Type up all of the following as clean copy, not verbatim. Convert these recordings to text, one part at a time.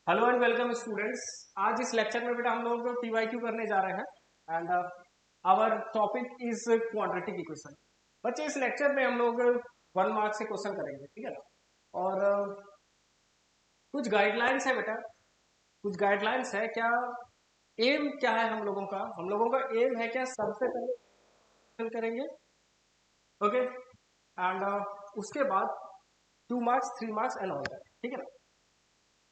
Hello and welcome students. आज इस lecture में बेटा हम लोग पीवाईक्यू करने जा रहे हैं and our topic is quadratic equation. बच्चे इस लेक्चर में हम लोग 1 मार्क से क्वेश्चन करेंगे, ठीक है ना। और कुछ गाइडलाइंस है बेटा, कुछ गाइडलाइंस है। क्या एम क्या है हम लोगों का एम है क्या, सबसे पहले क्वेश्चन करेंगे, ओके। एंड उसके बाद 2 marks 3 marks and all that, ठीक है ना।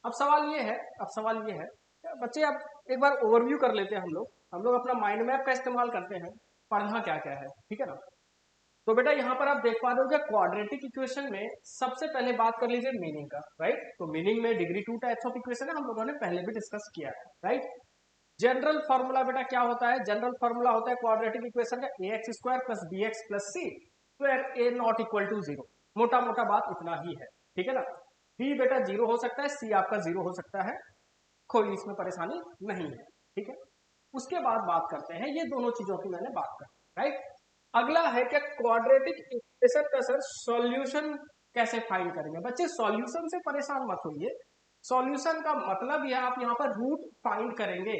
अब सवाल ये है बच्चे, आप एक बार ओवरव्यू कर लेते हैं। हम लोग अपना माइंड मैप का इस्तेमाल करते हैं, पढ़ना क्या क्या है, ठीक है ना। तो बेटा यहाँ पर आप देख पा रहे हो कि क्वाड्रेटिक इक्वेशन में सबसे पहले बात कर लीजिए मीनिंग का, राइट। तो मीनिंग में डिग्री 2 टाइप्स ऑफ इक्वेशन है, हम लोगों ने पहले भी डिस्कस किया है, राइट। जनरल फॉर्मूला बेटा क्या होता है? जनरल फॉर्मूला होता है क्वाड्रेटिक इक्वेशन का a x square plus b x plus c where a not equal to zero. मोटा मोटा बात इतना ही है, ठीक है ना। बी बेटा जीरो हो सकता है, सी आपका जीरो हो सकता है, कोई इसमें परेशानी नहीं है, ठीक है। उसके बाद बात करते हैं, ये दोनों चीजों की मैंने बात कर, राइट। अगला है क्या, क्वाड्रेटिक इक्वेशन का सर सॉल्यूशन कैसे फाइंड करेंगे। बच्चे सॉल्यूशन से परेशान मत होइए, सॉल्यूशन का मतलब यह आप यहाँ पर रूट फाइंड करेंगे।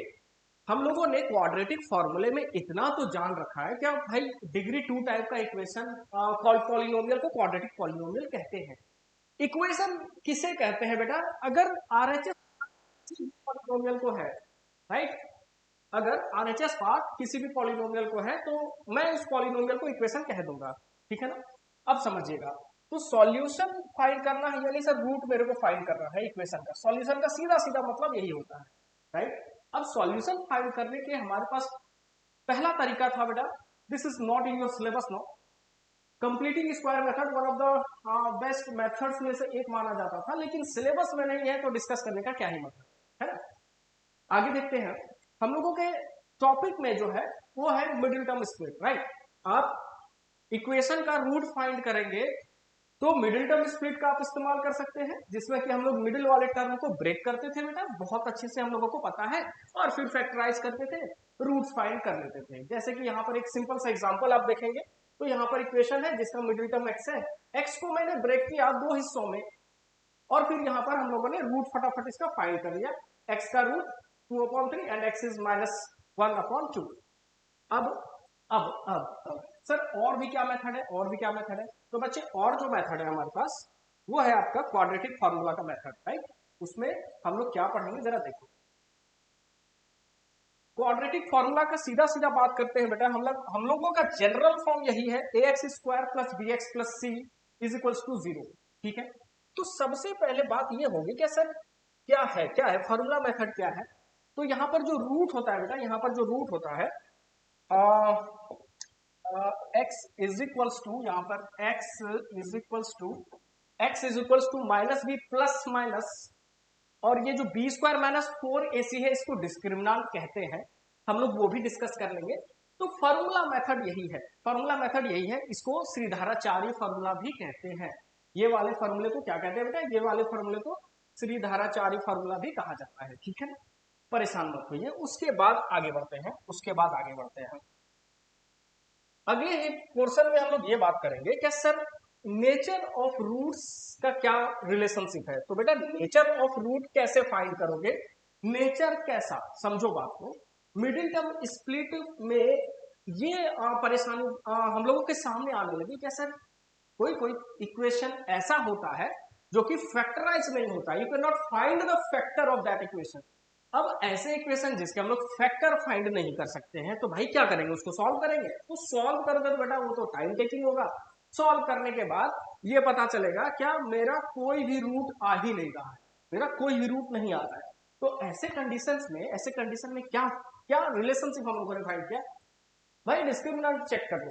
हम लोगों ने क्वाड्रेटिक फॉर्मूले में इतना तो जान रखा है क्या भाई, डिग्री 2 टाइप का इक्वेशन पॉलिनोमियल को क्वाड्रेटिक पॉलिनोमियल कहते हैं। इक्वेशन किसे कहते हैं बेटा? अगर आरएचएस पॉलिनोमियल को है, राइट। अगर आरएचएस पार्ट किसी भी पॉलिनोमियल को है तो मैं उस पॉलिनोमियल को इक्वेशन कह दूंगा, ठीक है ना। अब समझिएगा, तो सॉल्यूशन फाइंड करना है, यानी सर रूट मेरे को फाइंड करना है इक्वेशन का। सॉल्यूशन का सीधा सीधा मतलब यही होता है, राइट। अब सॉल्यूशन फाइंड करने के हमारे पास पहला तरीका था बेटा, this is not in your syllabus no, completing square method one of the best methods में से एक माना जाता था, लेकिन सिलेबस में नहीं है तो डिस्कस करने का क्या ही मतलब है ना। आगे देखते हैं, हम लोगों के टॉपिक में जो है वो है मिडिल टर्म स्प्लिट, राइट। आप इक्वेशन का रूट फाइंड करेंगे तो मिडिल टर्म स्प्लिट का आप इस्तेमाल कर सकते हैं, जिसमें कि हम लोग मिडिल वाले टर्म को ब्रेक करते थे बेटा, बहुत अच्छे से हम लोगों को पता है, और फिर फैक्टराइज करते थे, रूट्स फाइंड कर लेते थे। जैसे कि यहाँ पर एक सिंपल सा एग्जांपल आप देखेंगे, तो यहाँ पर इक्वेशन है जिसका मिडिल टर्म एक्स है, एक्स को मैंने ब्रेक किया दो हिस्सों में, और फिर यहाँ पर हम लोगों ने रूट फटाफट इसका फाइंड कर लिया, एक्स का रूट 2/3 एंड एक्स इज -1/2। अब अब सर और भी क्या मेथड है, और भी क्या मेथड है? तो बच्चे और जो मेथड है हमारे पास वो है आपका क्वाड्रेटिक फार्मूला का मेथड, राइट। उसमें हम लोग क्या पढ़ेंगे जरा देखो। क्वाड्रेटिक फार्मूला का सीधा सीधा बात करते हैं बेटा, हम लोगों का जनरल फॉर्म यही है, a x square plus b x plus c is equals to zero, ठीक है। तो सबसे पहले बात ये होगी कि सर क्या है फार्मूला मेथड क्या है। तो यहाँ पर जो रूट होता है बेटा, यहाँ पर जो रूट होता है एक्स इज इक्वल्स टू, यहाँ पर X is equals to minus B plus minus, और ये जो बी स्क्वायर माइनस 4ac है इसको डिस्क्रिमिनांट कहते हैं, हम लोग वो भी डिस्कस कर लेंगे। तो फॉर्मूला मेथड यही है, फॉर्मूला मेथड यही है, इसको श्रीधाराचार्य फॉर्मूला भी कहते हैं। ये वाले फॉर्मूले को क्या कहते हैं बेटा? ये वाले फॉर्मूले को श्रीधाराचार्य फॉर्मूला भी कहा जाता है, ठीक है ना। परेशान मत होइए, उसके बाद आगे बढ़ते हैं। अगले एक पोर्शन में हम लोग ये बात करेंगे कि सर नेचर ऑफ रूट्स का क्या रिलेशनशिप है। तो बेटा नेचर ऑफ रूट कैसे फाइंड करोगे, नेचर कैसा, समझो बात को। मिडिल टर्म स्प्लिट में ये परेशानी हम लोगों के सामने आने लगी कि सर कोई कोई इक्वेशन ऐसा होता है जो कि फैक्टराइज नहीं होता, you can not find the factor of that equation. अब ऐसे इक्वेशन जिसके हम लोग फैक्टर फाइंड नहीं कर सकते हैं, तो भाई क्या करेंगे, उसको सॉल्व करेंगे। तो सॉल्व करोगे तो बेटा वो तो टाइम टेकिंग होगा। सॉल्व करने के बाद ये पता चलेगा क्या मेरा कोई भी रूट आ ही नहीं रहा है, मेरा कोई भी रूट नहीं आ रहा है। तो ऐसे कंडीशन में क्या क्या रिलेशनशिप हम लोगों ने फाइंड किया, भाई डिस्क्रिमिनेंट चेक कर लो,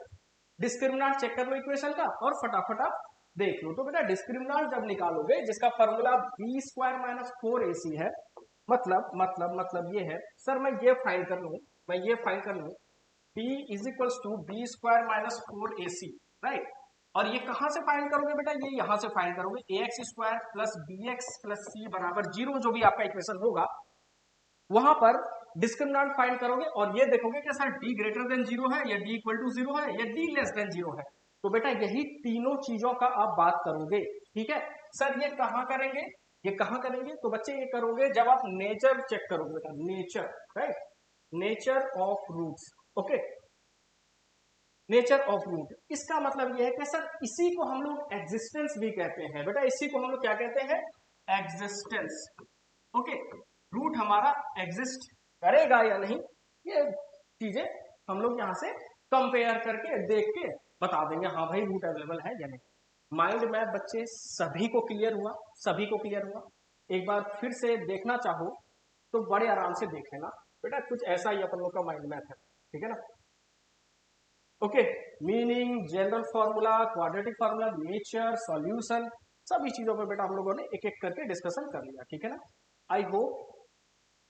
डिस्क्रिमिनेंट चेक कर लो इक्वेशन का, और फटाफट आप देख लो। तो बेटा डिस्क्रिमिनेंट जब निकालोगे, जिसका formula B square minus 4ac है, मतलब ये है सर, मैं ये फाइंड कर लूं p is equals to b square minus 4ac, right. और ये कहां से फाइंड करोगे बेटा? ये यहां से फाइंड करोगे, a x square plus b x plus c बराबर जीरो, जो भी आपका इक्वेशन होगा वहां पर डिस्क्रिमिनेंट फाइंड करोगे, और ये देखोगे कि sir d greater than zero है, या d इक्वल टू जीरो है, या d लेस देन जीरो है। तो बेटा यही तीनों चीजों का आप बात करोगे, ठीक है। सर ये कहां करेंगे, ये कहाँ करेंगे? तो बच्चे ये करोगे जब आप नेचर चेक करोगे बेटा, nature, right, nature of roots. Okay, nature of root, इसका मतलब ये है कि सर इसी को हम लोग एग्जिस्टेंस भी कहते हैं बेटा, इसी को हम लोग क्या कहते हैं? एग्जिस्टेंस। ओके, रूट हमारा एग्जिस्ट करेगा या नहीं, ये चीजें हम लोग यहां से कंपेयर करके देख के बता देंगे, हाँ भाई रूट अवेलेबल है या नहीं। माइंड मैप बच्चे सभी को क्लियर हुआ? सभी को क्लियर हुआ? एक बार फिर से देखना चाहो तो बड़े आराम से देख लेना बेटा, कुछ ऐसा ही अपन लोग का माइंड मैप है, ठीक है ना? Okay, meaning, general formula, quadratic formula, nature, solution, सभी चीजों पर बेटा हम लोगों ने एक एक करके डिस्कशन कर लिया, ठीक है ना? आई होप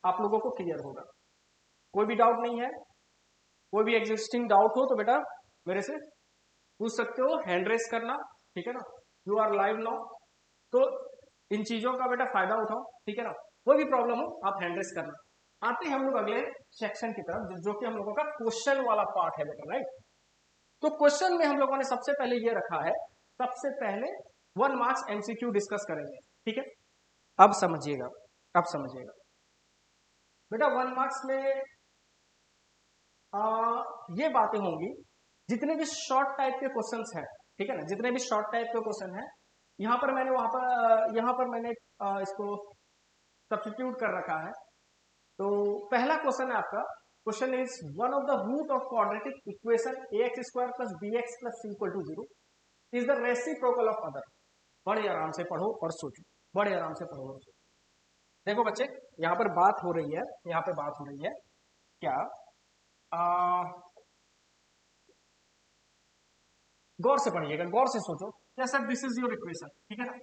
आप लोगों को क्लियर होगा। कोई भी डाउट नहीं है? कोई भी एग्जिस्टिंग डाउट हो तो बेटा मेरे से पूछ सकते हो, हैंड रेस करना, ठीक है ना? यू आर लाइव नाउ, तो इन चीजों का बेटा फायदा उठाओ, ठीक है ना? कोई भी प्रॉब्लम हो आप हैंड रेस करना। आते हैं हम लोग अगले सेक्शन की तरफ, जो कि हम लोगों का क्वेश्चन वाला पार्ट है बेटा, राइट? तो क्वेश्चन में हम लोगों ने सबसे पहले ये रखा है, सबसे पहले 1 मार्क्स एमसीक्यू डिस्कस करेंगे, ठीक है? अब समझिएगा, अब समझिएगा बेटा, 1 मार्क्स में ये बातें होंगी, जितने भी शॉर्ट टाइप के क्वेश्चंस हैं, ठीक है ना, जितने भी शॉर्ट टाइप के क्वेश्चन हैं, यहाँ पर मैंने इसको सब्स्टिट्यूट कर रखा है। तो पहला क्वेश्चन है आपका, question is one of the root of quadratic equation ax square plus bx plus c equal to 0 is the reciprocal of other. बड़े आराम से पढ़ो और सोचो, बड़े आराम से पढ़ो और सोचो। देखो बच्चे, यहाँ पर बात हो रही है, यहाँ पे बात हो रही है क्या, गौर से पढ़िएगा, गौर से सोचो। क्या sir this is your equation, ठीक है ना?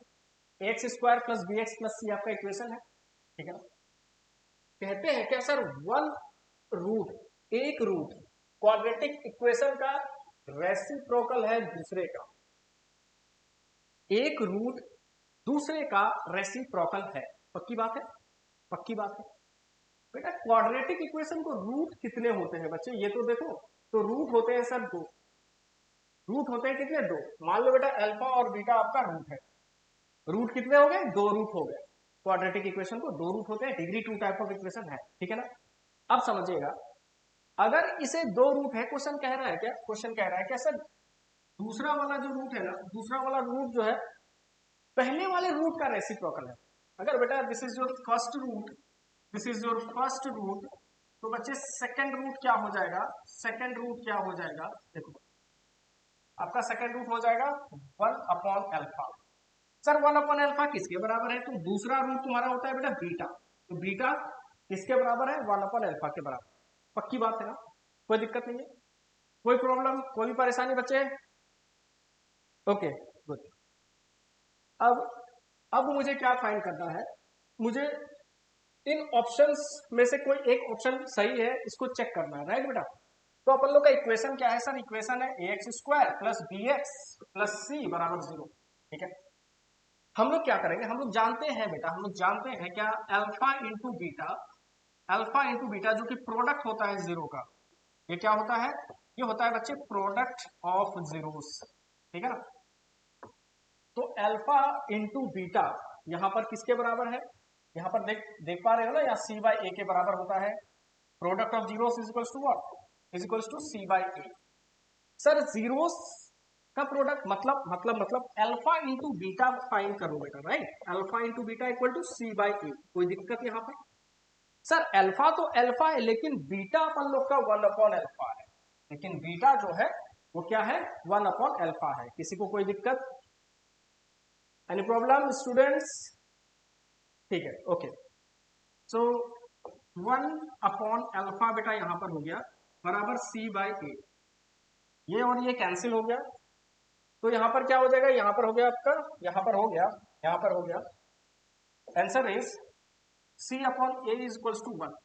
X square plus b x plus c आपका इक्वेशन है, ठीक है ना? कहते हैं क्या सर वन रूट, एक रूट क्वाड्रेटिक इक्वेशन का रेसिप्रोकल है दूसरे का, एक रूट दूसरे का रेसिप्रोकल है। पक्की बात है? पक्की बात है बेटा। क्वाड्रेटिक इक्वेशन को रूट कितने होते हैं बच्चे, ये तो देखो। तो रूट होते हैं सर 2, रूट होते हैं कितने? 2। मान लो बेटा अल्फा और बीटा आपका रूट है, रूट कितने हो गए? 2 रूट हो गए। क्वाड्रेटिक इक्वेशन को 2 रूट होते हैं, डिग्री 2 टाइप ऑफ इक्वेशन है, ठीक है ना? अब समझिएगा, अगर इसे 2 रूट है, क्वेश्चन कह रहा है क्या, क्वेश्चन कह रहा है क्या सर दूसरा वाला जो रूट है ना, दूसरा वाला रूट जो है पहले वाले रूट का रेसिप्रोकल है। अगर बेटा this is your first root, this is your first root, तो बच्चे सेकंड रूट क्या हो जाएगा? सेकंड रूट क्या हो जाएगा? देखो आपका सेकंड रूट हो जाएगा 1 upon alpha. Sir 1 upon alpha किसके बराबर है? तो दूसरा रूट तुम्हारा होता है बेटा बीटा, तो बीटा किसके बराबर है? 1 अपॉन अल्फा के बराबर। पक्की बात है ना? कोई दिक्कत नहीं है, कोई प्रॉब्लम, कोई भी परेशानी बच्चे? Okay good. अब मुझे क्या फाइंड करना है, मुझे इन ऑप्शंस में से कोई एक ऑप्शन सही है इसको चेक करना है, राइट बेटा? तो अपन लोग का इक्वेशन क्या है सर? इक्वेशन है ax square plus b x plus c बराबर 0, ठीक है? हम लोग क्या करेंगे, हम लोग जानते हैं बेटा, हम लोग जानते हैं क्या, alpha into beta, alpha into beta जो कि प्रोडक्ट होता है जीरो का, ये क्या होता है? ये होता है बच्चे प्रोडक्ट ऑफ जीरोस, ठीक है ना? तो अल्फा इंटू बीटा यहां पर किसके बराबर है? यहां पर देख पा रहे हो ना, यहाँ सी बाई ए के बराबर होता है। Product of zeros is equals to what? Is equals to c by a. Sir zeros का प्रोडक्ट मतलब अल्फा इंटू बीटा फाइंड करो बेटा, right? Alpha into beta equal to c by a. कोई दिक्कत यहां पर? सर अल्फा तो alpha है, लेकिन बीटा अपन लोग का 1 अपॉन अल्फा है, लेकिन बीटा जो है वो क्या है? 1 अपॉन अल्फा है। किसी को कोई दिक्कत? Any problem students? ठीक है, ओके। सो 1 अपॉन अल्फा बेटा यहां पर हो गया बराबर सी बाई ए, ये और ये कैंसिल हो गया, तो यहां पर क्या हो जाएगा? यहां पर हो गया आपका, यहां पर हो गया, यहां पर हो गया, answer is c upon a is equals to 1,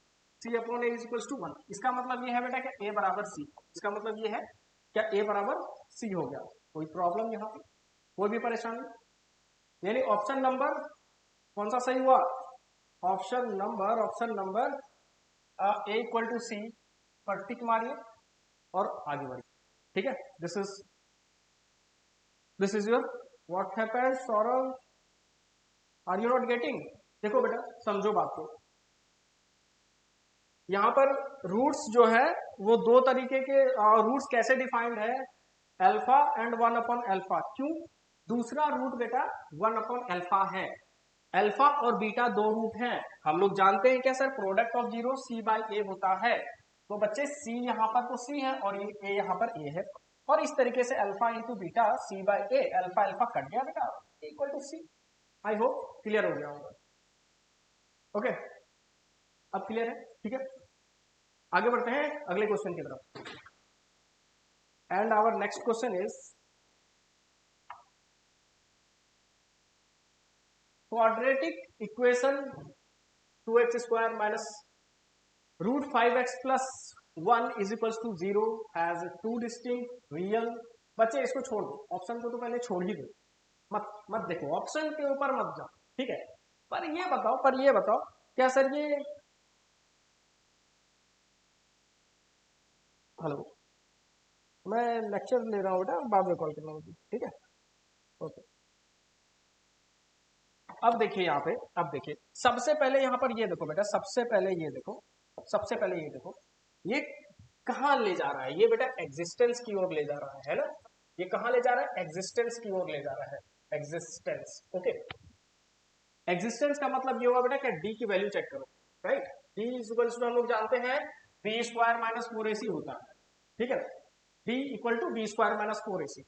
c upon a is equals to 1। इसका मतलब ये है बेटा कि ए बराबर सी, इसका मतलब ये है क्या ए बराबर सी हो गया। कोई प्रॉब्लम यहां पर, कोई भी परेशानी? यानी ऑप्शन नंबर कौन सा सही हुआ? Option number a equal to c पर टिक मारिए और आगे बढ़िए, ठीक है? This is your what happened Saurabh? Are you not getting? देखो बेटा समझो बात को, यहाँ पर रूट्स जो है वो दो तरीके के रूट्स कैसे डिफाइंड है, अल्फा एंड 1/अल्फा। क्यों? दूसरा रूट बेटा 1/अल्फा है, अल्फा और बीटा दो रूट हैं। हम लोग जानते हैं क्या sir, product of zero c by a होता है। तो बच्चे सी यहाँ पर तो सी है और ये ए यहाँ पर ए है, और इस तरीके से alpha into beta c by a, alpha alpha cut गया बेटा, equal to c. I hope clear हो गया होगा। ओके, अब क्लियर है? ठीक है, आगे बढ़ते हैं अगले क्वेश्चन की तरफ। And our next question is quadratic equation 2x² minus √5x plus 1 is equals to 0 has two distinct real. बच्चे इसको छोड़ दो, ऑप्शन को तो पहले छोड़ ही दो, मत मत देखो, ऑप्शन के ऊपर मत जाओ, ठीक है। पर ये बताओ क्या सर ये, हेलो, मैं लेक्चर ले रहा हूँ बेटा, बाद में कॉल करना मुझे, ठीक है, ओके। अब देखिए यहाँ पे, अब देखिए सबसे पहले यहाँ पर ये देखो बेटा, सबसे पहले ये देखो ये कहाँ ले जा रहा है, ये बेटा एग्जिस्टेंस की ओर ले जा रहा है ना, ये कहाँ ले जा रहा है, एग्जिस्टेंस की ओर ले जा रहा है, एग्जिस्टेंस। ओके, एग्जिस्टेंस का मतलब ये हुआ बेटा कि डी की वैल्यू चेक करो, राइट। डी इक्वल्स टू हम लोग जानते हैं b² माइनस 4ac होता है, ठीक है, d equal to b² minus 4ac।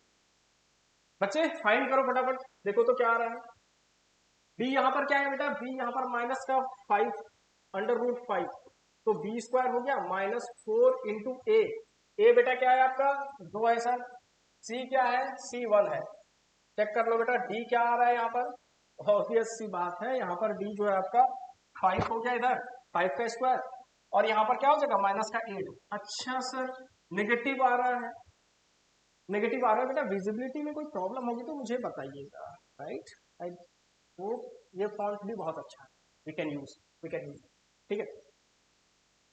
बच्चे फाइंड करो फटाफट, देखो तो क्या आ रहा है। b यहाँ पर क्या है बेटा, b यहाँ पर माइनस का 5 √5, तो b² हो गया माइनस 4 इंटू ए बेटा क्या है आपका 2 है सर, c क्या है, c1 है। चेक कर लो बेटा d क्या आ रहा है यहाँ पर, ऑब्वियस सी बात है, यहाँ पर d जो है आपका 5 हो गया, इधर 5 का स्क्वायर, और यहाँ पर क्या हो जाएगा माइनस का 8। अच्छा सर नेगेटिव आ रहा है, नेगेटिव आ रहा है बेटा, विजिबिलिटी में कोई प्रॉब्लम होगी तो मुझे बताइएगा, राइट। आई होप ये फॉन्ट भी बहुत अच्छा है, वी कैन यूज, ठीक है।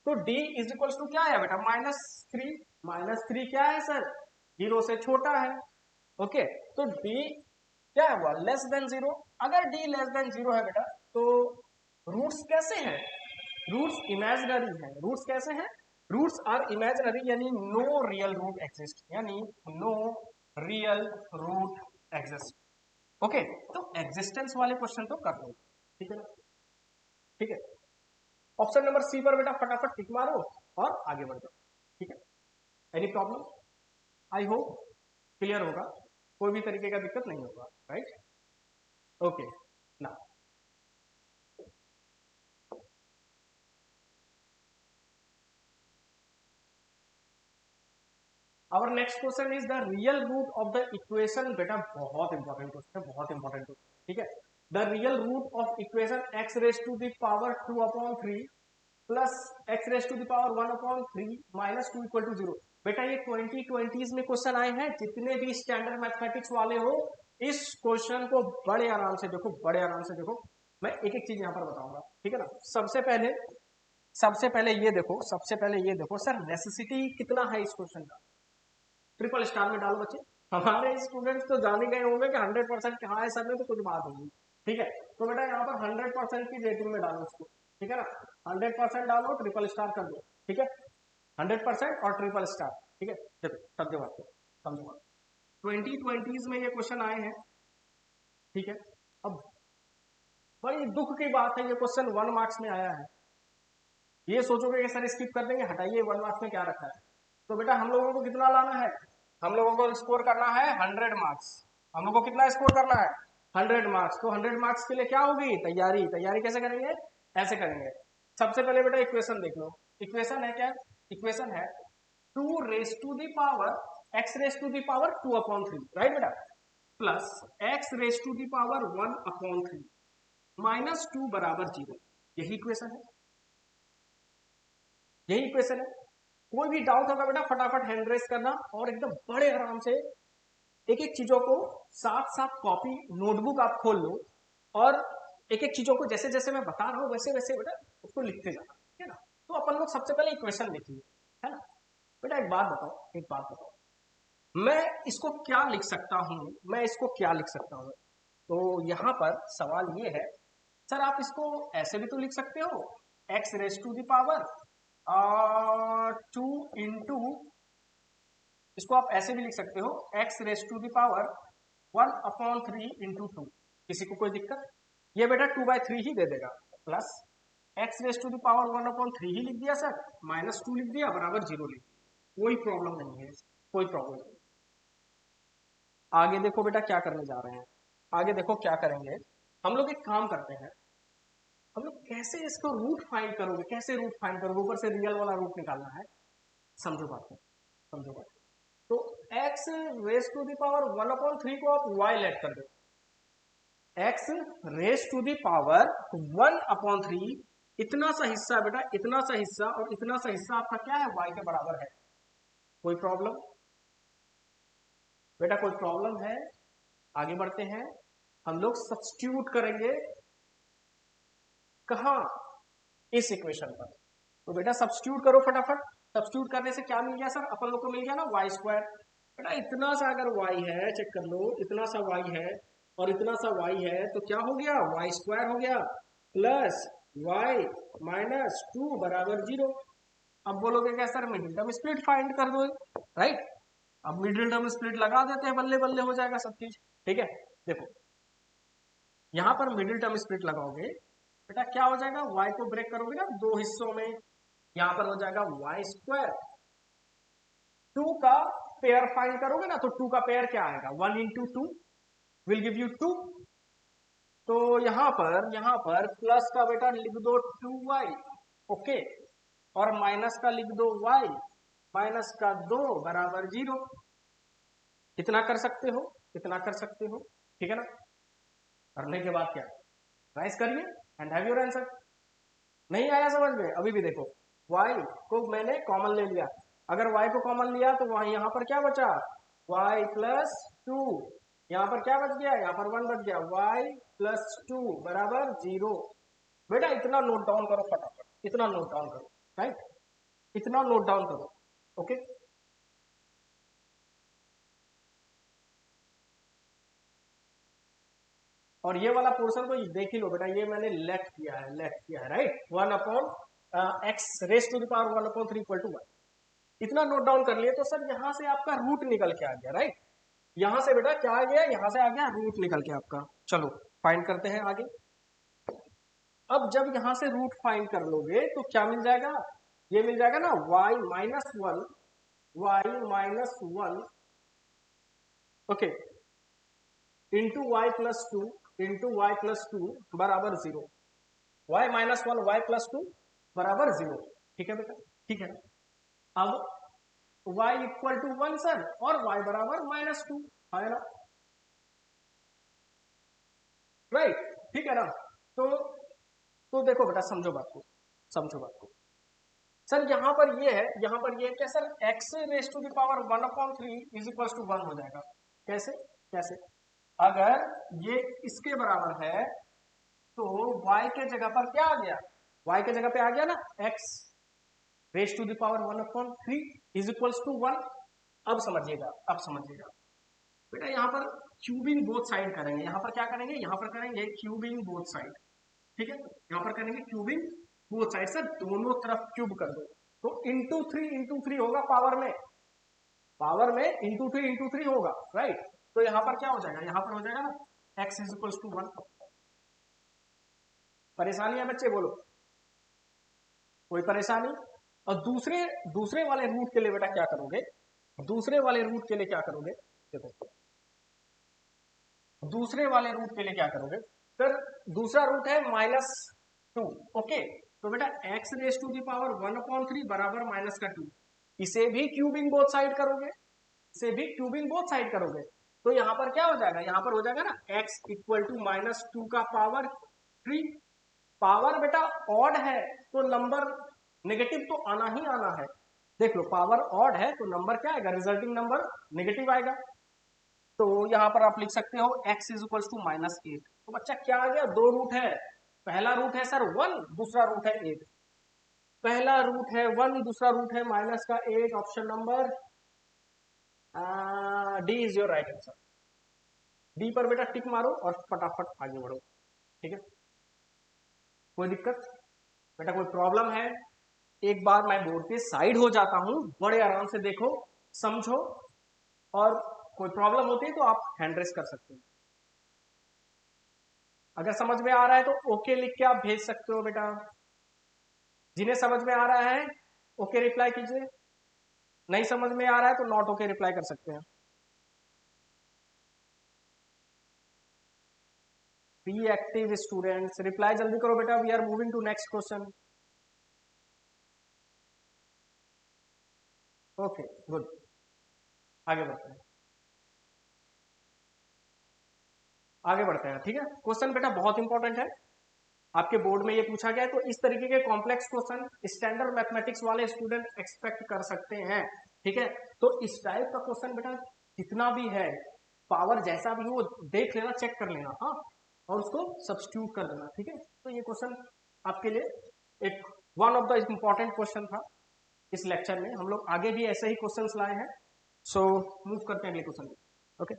तो d इज इक्वल्स टू क्या है बेटा -3, -3 क्या है सर, 0 से छोटा है, ओके। तो d क्या है, लेस देन 0। अगर d लेस देन 0 है बेटा तो रूट्स कैसे हैं, रूट्स इमेजिनरी है, रूट्स कैसे हैं, रूट्स आर इमेजिनरी, यानी नो रियल रूट एग्जिस्ट, यानी no real root exist. Okay, तो एग्जिस्टेंस वाले क्वेश्चन तो कर लो, ठीक है ना, ठीक है। ऑप्शन नंबर सी पर बेटा फटाफट टिक मारो और आगे बढ़ जाओ, ठीक है। Any problem? I hope clear होगा, कोई भी तरीके का दिक्कत नहीं होगा, राइट। ओके, ना our next question is the real root of the equation. बेटा बहुत इंपॉर्टेंट क्वेश्चन है, बहुत इंपॉर्टेंट क्वेश्चन, ठीक है। The real root of equation x raise to the power 2/3 plus x raise to the power 1/3 minus 2 equal to 0। बेटा ये 2020s में question आए हैं, जितने भी स्टैंडर्ड मैथमेटिक्स वाले हो इस क्वेश्चन को बड़े आराम से देखो, बड़े आराम से देखो। मैं एक एक चीज यहाँ पर बताऊंगा, ठीक है ना। सबसे पहले ये देखो, सबसे पहले ये देखो सर, नेसेसिटी कितना है इस क्वेश्चन का, ट्रिपल स्टार में डालो बच्चे। हमारे स्टूडेंट्स तो जान ही गए होंगे कि 100% कहाँ है सर में, तो कुछ बात होगी, ठीक है। तो बेटा यहाँ पर 100% की रेटिंग में डालो उसको, ठीक है ना, 100% डालो, ट्रिपल स्टार कर दो, ठीक है, 100% और ट्रिपल स्टार, ठीक है। देखो समझो बात को, समझो 2020s में ये क्वेश्चन आए हैं, ठीक है। अब बड़ी दुख की बात है, ये क्वेश्चन 1 मार्क्स में आया है। ये सोचोगे कि सर स्किप कर देंगे, हटाइए 1 मार्क्स में क्या रखा है। तो बेटा हम लोगों को कितना लाना है, हम लोगों को स्कोर करना है 100 मार्क्स। हम लोगों को कितना स्कोर करना है 100 मार्क्स। तो 100 मार्क्स के लिए क्या होगी तैयारी, तैयारी कैसे करेंगे, ऐसे करेंगे। सबसे पहले बेटा इक्वेशन देख लो, इक्वेशन है क्या, इक्वेशन है 2 raise to the power x raise to the power 2/3, right बेटा, plus x raise to the power 1/3 minus 2 बराबर 0। यही इक्वेशन है, यही इक्वेशन है। कोई भी डाउट होगा बेटा फटाफट हैंड रेस करना, और एकदम बड़े आराम से एक एक चीजों को साथ साथ कॉपी नोटबुक आप खोल लो, और एक एक चीजों को जैसे जैसे मैं बता रहा हूँ वैसे वैसे बेटा उसको लिखते जाना, ठीक है ना। तो अपन लोग सबसे पहले इक्वेशन लिखिए, है ना। बेटा एक बात बताओ, एक बात बताओ, मैं इसको क्या लिख सकता हूँ, मैं इसको क्या लिख सकता हूँ, तो यहाँ पर सवाल ये है सर आप इसको ऐसे भी तो लिख सकते हो x raise to the power 2 into, इसको आप ऐसे भी लिख सकते हो x raise to the power 1/3 into 2। किसी को कोई दिक्कत? ये बेटा 2/3 ही दे देगा, plus x raise to the power 1/3 ही लिख दिया सर, -2 लिख दिया बराबर 0 लिख दिया, कोई प्रॉब्लम नहीं है, कोई प्रॉब्लम नहीं। आगे देखो बेटा क्या करने जा रहे हैं, आगे देखो क्या करेंगे हम लोग। एक काम करते हैं हम लोग, कैसे इसको रूट फाइंड करोगे, कैसे रूट फाइंड करोगे, ऊपर से रियल वाला रूट निकालना है, समझो बात को, समझो बात। तो x raise to the power 1/3 को आप y लेट कर दो, x raise to the power 1/3, इतना सा हिस्सा बेटा, इतना सा हिस्सा और इतना सा हिस्सा आपका क्या है, y के बराबर है। कोई प्रॉब्लम बेटा, कोई प्रॉब्लम है? आगे बढ़ते हैं हम लोग, सब्स्टिट्यूट करेंगे कहां, इस इक्वेशन पर। तो बेटा सब्स्टिट्यूट करो फटाफट। सब्स्टिट्यूट करने से क्या मिल गया सर, अपन लोग को मिल गया ना वाई स्क्वायर। बेटा इतना सा अगर वाई है, चेक कर लो, इतना सा वाई है और इतना सा वाई है, तो क्या हो गया, वाई स्क्वायर हो गया प्लस वाई -2 बराबर 0। अब बोलोगे क्या sir, middle term split find कर दो, राइट। अब मिडिल टर्म स्प्लिट लगा देते हैं, बल्ले बल्ले हो जाएगा सब चीज, ठीक है। देखो यहां पर मिडिल टर्म स्प्लिट लगाओगे बेटा, क्या हो जाएगा, y को ब्रेक करोगे ना दो हिस्सों में, यहां पर हो जाएगा वाई स्क्वायर, 2 का पेयर फाइंड करोगे ना, तो 2 का पेयर क्या आएगा, 1 इंटू 2 विल गिव यू 2। तो यहां पर प्लस का बेटा लिख दो 2y, ओके, और माइनस का लिख दो y, माइनस का 2 बराबर 0। इतना कर सकते हो, इतना कर सकते हो, ठीक है ना। करने के बाद क्या, राइज करिए एंड हैव योर आंसर। नहीं आया समझ में, अभी भी देखो y को मैंने कॉमन ले लिया, अगर y को कॉमन लिया तो वहां यहां पर क्या बचा, y प्लस 2, यहां पर क्या बच गया, यहां पर 1 बच गया, y प्लस 2 बराबर 0। बेटा इतना नोट डाउन करो फटाफट, इतना नोट डाउन करो, राइट, इतना नोट डाउन करो, ओके। और ये वाला पोर्शन तो देख ही लो बेटा, ये मैंने लेट किया है, लेट किया है, right, 1/x raise to the power 1/3 equal to 1। इतना नोट डाउन कर लिए, तो सर यहां से आपका रूट निकल के आ गया, राइट। यहां से बेटा क्या आ गया, यहां से आ गया रूट निकल के आपका। चलो फाइंड करते हैं आगे। अब जब यहां से रूट फाइंड कर लोगे तो क्या मिल जाएगा, ये मिल जाएगा ना y -1, okay, into y plus 2 into y plus 2 बराबर 0, y -1 y प्लस 2 बराबर 0, ठीक है बेटा, ठीक है। अब y इक्वल टू 1 सर, और y बराबर -2 है ना, राइट, ठीक है ना। तो देखो बेटा, समझो बात को, समझो बात को। सर यहां पर ये है, यहां पर ये क्या sir, x raise to the power 1/3 is equal to 1 हो जाएगा। कैसे, कैसे, अगर ये इसके बराबर है तो y के जगह पर क्या आ गया, y के जगह पे आ गया ना x raise to the power 1/3 is equal to 1। अब समझिएगा, अब समझिएगा बेटा, यहाँ पर क्यूबिंग बोथ साइड करेंगे, यहाँ पर क्या करेंगे, यहाँ पर करेंगे क्यूबिंग बोथ साइड, ठीक है। यहाँ पर करेंगे क्यूबिंग बोथ साइड, सर दोनों तरफ क्यूब कर दो, तो इंटू थ्री होगा पावर में, पावर में इंटू थ्री होगा, राइट। तो यहाँ पर क्या हो जाएगा, यहाँ पर हो जाएगा ना x इज इक्वल टू 1। परेशानी है बच्चे, बोलो कोई परेशानी। और दूसरे दूसरे वाले रूट के लिए बेटा क्या करोगे, दूसरे वाले रूट के लिए क्या करोगे, देखो दूसरे वाले रूट के लिए क्या करोगे सर, दूसरा रूट है -2, ओके। तो बेटा x raise to the power 1/3 बराबर -2, इसे भी क्यूबिंग बोथ साइड करोगे, इसे भी क्यूबिंग बोथ साइड करोगे, तो यहां पर क्या हो जाएगा, यहां पर हो जाएगा ना x इक्वल टू -2 का पावर 3। पावर बेटा ऑड है तो नंबर नेगेटिव तो आना ही आना है, देख लो पावर ऑड है तो नंबर क्या आएगा, रिजल्टिंग नंबर नेगेटिव आएगा। तो यहां पर आप लिख सकते हो x इज इक्वल टू -8। तो बच्चा क्या आ गया, दो रूट है, पहला रूट है सर 1, दूसरा रूट है 8। पहला रूट है 1, दूसरा रूट है -8, option number D is your right answer. D पर बेटा टिक मारो और फटाफट आगे बढ़ो। ठीक है, कोई दिक्कत बेटा, कोई प्रॉब्लम है? एक बार मैं बोर्ड के साइड हो जाता हूं, बड़े आराम से देखो, समझो, और कोई प्रॉब्लम होती है तो आप हैंड रेस कर सकते हो। अगर समझ में आ रहा है तो ओके लिख के आप भेज सकते हो बेटा। जिन्हें समझ में आ रहा है ओके रिप्लाई कीजिए, नहीं समझ में आ रहा है तो नॉट ओके रिप्लाई कर सकते हैं। बी एक्टिव स्टूडेंट्स, रिप्लाई जल्दी करो बेटा, we are moving to next question. Okay good, आगे बढ़ते हैं, आगे बढ़ते हैं। ठीक है, क्वेश्चन बेटा बहुत इंपॉर्टेंट है, आपके बोर्ड में ये पूछा गया है, तो इस तरीके के कॉम्प्लेक्स क्वेश्चन स्टैंडर्ड मैथमेटिक्स वाले स्टूडेंट एक्सपेक्ट कर सकते हैं। ठीक है, तो इस टाइप का क्वेश्चन बेटा जितना भी है, पावर जैसा भी हो देख लेना, चेक कर लेना, हाँ, और उसको सब्स्टिट्यूट कर देना। ठीक है, तो ये क्वेश्चन आपके लिए एक one of the important question था इस लेक्चर में। हम लोग आगे भी ऐसे ही क्वेश्चंस लाए हैं, सो मूव करते हैं अगले क्वेश्चन में। Okay,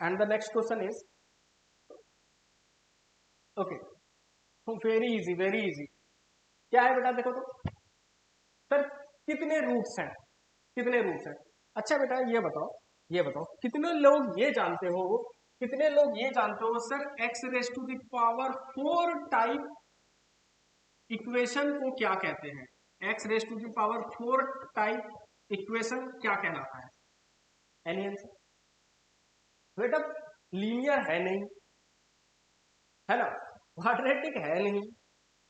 and the next question is, okay, very easy, very easy. क्या है बेटा, देखो तो सर, कितने रूट्स हैं, कितने रूट्स हैं? अच्छा बेटा ये बताओ, ये बताओ कितने लोग ये जानते हो, कितने लोग ये जानते हो sir, x raise to the power 4 type equation को क्या कहते हैं? X raise to the power 4 type equation क्या कहलाता है? Any answer? बेटा लीनियर है नहीं, है ना, क्वाड्रेटिक है नहीं,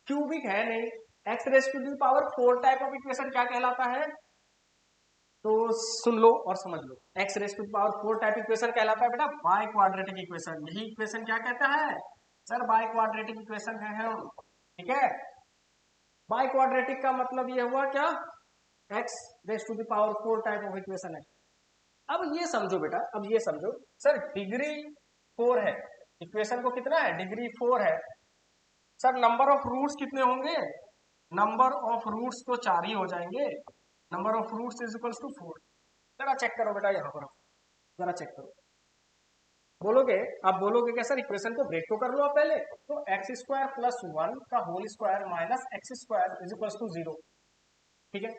क्यूबिक है नहीं, x raise to the power 4 type of equation क्या कहलाता है? तो सुन लो और समझ लो, x raise to the power 4 type equation कहलाता है बेटा बाय क्वाड्रेटिक इक्वेशन। यही इक्वेशन क्या कहता है सर? बाय क्वाड्रेटिक इक्वेशन है हम। ठीक है, बाय क्वाड्रेटिक का मतलब ये हुआ क्या, x raise to the power 4 type of equation है। अब ये समझो बेटा, अब ये समझो सर, डिग्री 4 है, इक्वेशन को कितना है, डिग्री 4 है। सर नंबर ऑफ रूट्स कितने होंगे? नंबर ऑफ रूट्स तो 4 ही हो जाएंगे, number of roots is equals to 4। जरा चेक करो बेटा, यहाँ पर जरा चेक करो, बोलोगे, आप बोलोगे क्या सर, इक्वेशन को ब्रेक तो कर लो आप पहले, तो एक्स स्क्वायर प्लस 1 का whole square minus x square is equals to 0। ठीक है,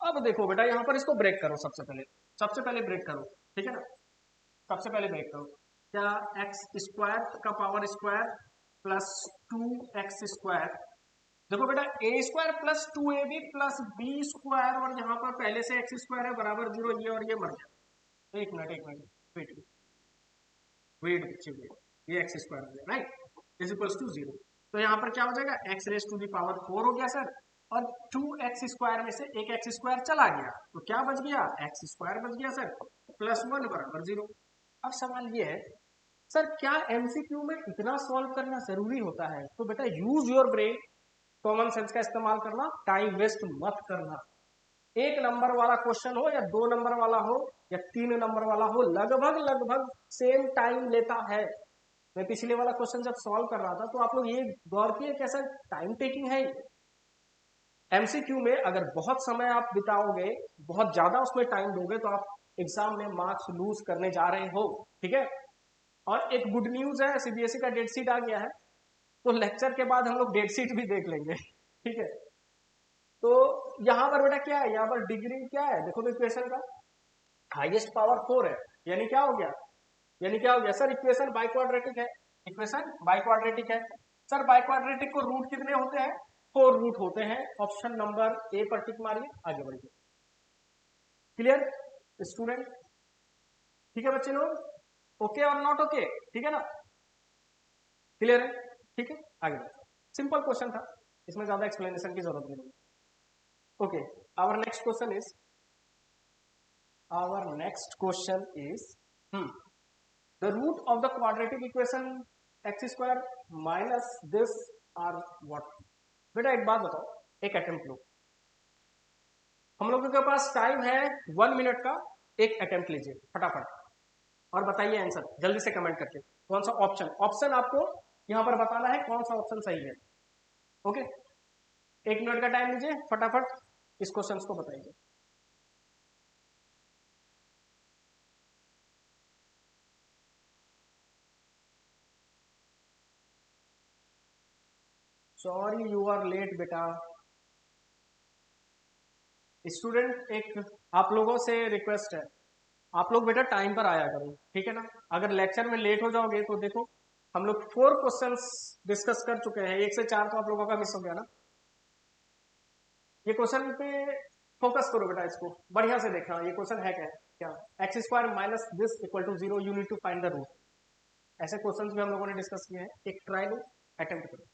अब देखो बेटा यहाँ पर इसको ब्रेक करो, सबसे पहले, सबसे पहले ब्रेक करो। ठीक है ना, सबसे पहले ब्रेक करो, क्या एक्स स्क्वायर का power square plus 2x square, देखो बेटा a square plus 2ab plus b square, और यहाँ पर पहले से एक्स स्क्वायर है बराबर 0, ये और ये मर गया। एक मिनट, एक मिनट, वेट वेट बच्चे वेट, ये एक्स स्क्वायर हो गया राइट, इज इक्वल्स टू 0। तो यहाँ पर क्या हो जाएगा, x raise to the power 4 हो गया सर, और 2x स्क्वायर में से एक एक्स स्क्वायर चला गया, तो क्या बच गया, एक्स स्क्वायर बच गया सर, प्लस 1 बराबर 0। अब सवाल ये है सर, क्या एमसीक्यू में इतना सॉल्व करना जरूरी होता है? तो बेटा use your brain, common sense का इस्तेमाल करना, टाइम वेस्ट मत करना। एक नंबर वाला क्वेश्चन हो या 2 नंबर वाला हो या 3 नंबर वाला हो, लगभग लगभग सेम टाइम लेता है। मैं पिछले वाला क्वेश्चन जब सॉल्व कर रहा था तो आप लोग ये गौर किए कैसा टाइम टेकिंग है। एमसीक्यू में अगर बहुत समय आप बिताओगे, बहुत ज्यादा उसमें टाइम दोगे, तो आप एग्जाम में मार्क्स लूज करने जा रहे हो। ठीक है, और एक गुड न्यूज है, सीबीएसई का डेट शीट आ गया है, तो लेक्चर के बाद हम लोग डेट शीट भी देख लेंगे। ठीक है, तो यहां पर बेटा क्या है, यहाँ पर डिग्री क्या है, देखो तो इक्वेशन का हाईएस्ट पावर 4 है, यानी क्या हो गया, यानी क्या हो गया सर, इक्वेशन बाय क्वाड्रेटिक है, इक्वेशन बाय क्वाड्रेटिक है। सर बाय क्वाड्रेटिक को रूट कितने होते हैं, 4 रूट होते हैं। ऑप्शन नंबर ए पर टिक मारिए, आगे बढ़िए। Clear student? ठीक है बच्चे लोग, ओके और नॉट ओके? ठीक है ना, क्लियर है? ठीक है, आगे सिंपल क्वेश्चन था, इसमें ज्यादा एक्सप्लेनेशन की जरूरत नहीं। Okay, our next question is, our next question is, the root of the quadratic equation x square minus this are what? बेटा एक बात बताओ, एक अटेम्प्ट लो, हम लोगों के पास टाइम है 1 मिनट का, एक अटेम्प्ट लीजिए फटाफट और बताइए आंसर जल्दी से कमेंट करके, कौन सा ऑप्शन, ऑप्शन आपको यहां पर बताना है कौन सा ऑप्शन सही है। ओके, 1 मिनट का टाइम लीजिए, फटाफट इस क्वेश्चन को बताइए। सॉरी यू आर लेट बेटा। स्टूडेंट एक आप लोगों से रिक्वेस्ट है, आप लोग बेटा टाइम पर आया करो, ठीक है ना। अगर लेक्चर में लेट हो जाओगे तो देखो हम लोग 4 क्वेश्चंस डिस्कस कर चुके हैं, 1 से 4 तो आप लोगों का मिस हो गया ना। ये क्वेश्चन पे फोकस करो बेटा, इसको बढ़िया से देखना। ये क्वेश्चन है क्या, x square minus this equal to 0, you need to find the root. ऐसे क्वेश्चंस भी हम लोगों ने डिस्कस किए हैं, एक ट्राई लो, अटेम्प्ट करो।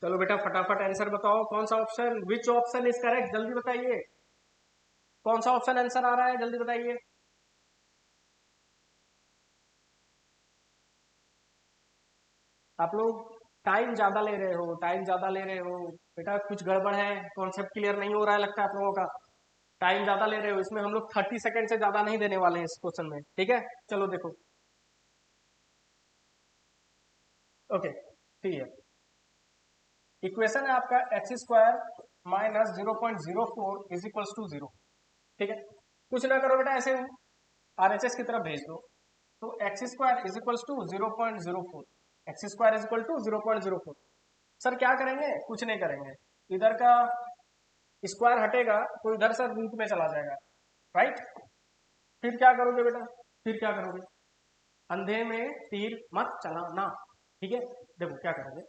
चलो बेटा फटाफट आंसर बताओ, कौन सा option, which option is correct, जल्दी बताइए कौन सा ऑप्शन आंसर आ रहा है, जल्दी बताइए। आप लोग टाइम ज्यादा ले रहे हो, टाइम ज्यादा ले रहे हो बेटा, कुछ गड़बड़ है, कॉन्सेप्ट क्लियर नहीं हो रहा है लगता है आप लोगों का। टाइम ज्यादा ले रहे हो, इसमें हम लोग 30 सेकंड से ज्यादा नहीं देने वाले हैं इस क्वेश्चन में, ठीक है। चलो देखो, ओके ठीक है। इक्वेशन है आपका x square minus 0.04 is equals to 0, ठीक है। कुछ ना करो बेटा, ऐसे आरएचएस की तरफ भेज दो। तो x square is equals to 0.04, x square is equal to 0.04। Sir क्या करेंगे, कुछ नहीं करेंगे, इधर का स्क्वायर हटेगा तो इधर से रूट में चला जाएगा, राइट। फिर क्या करोगे बेटा, फिर क्या करोगे, अंधे में तीर मत चलाना, ठीक है। देखो क्या करोगे,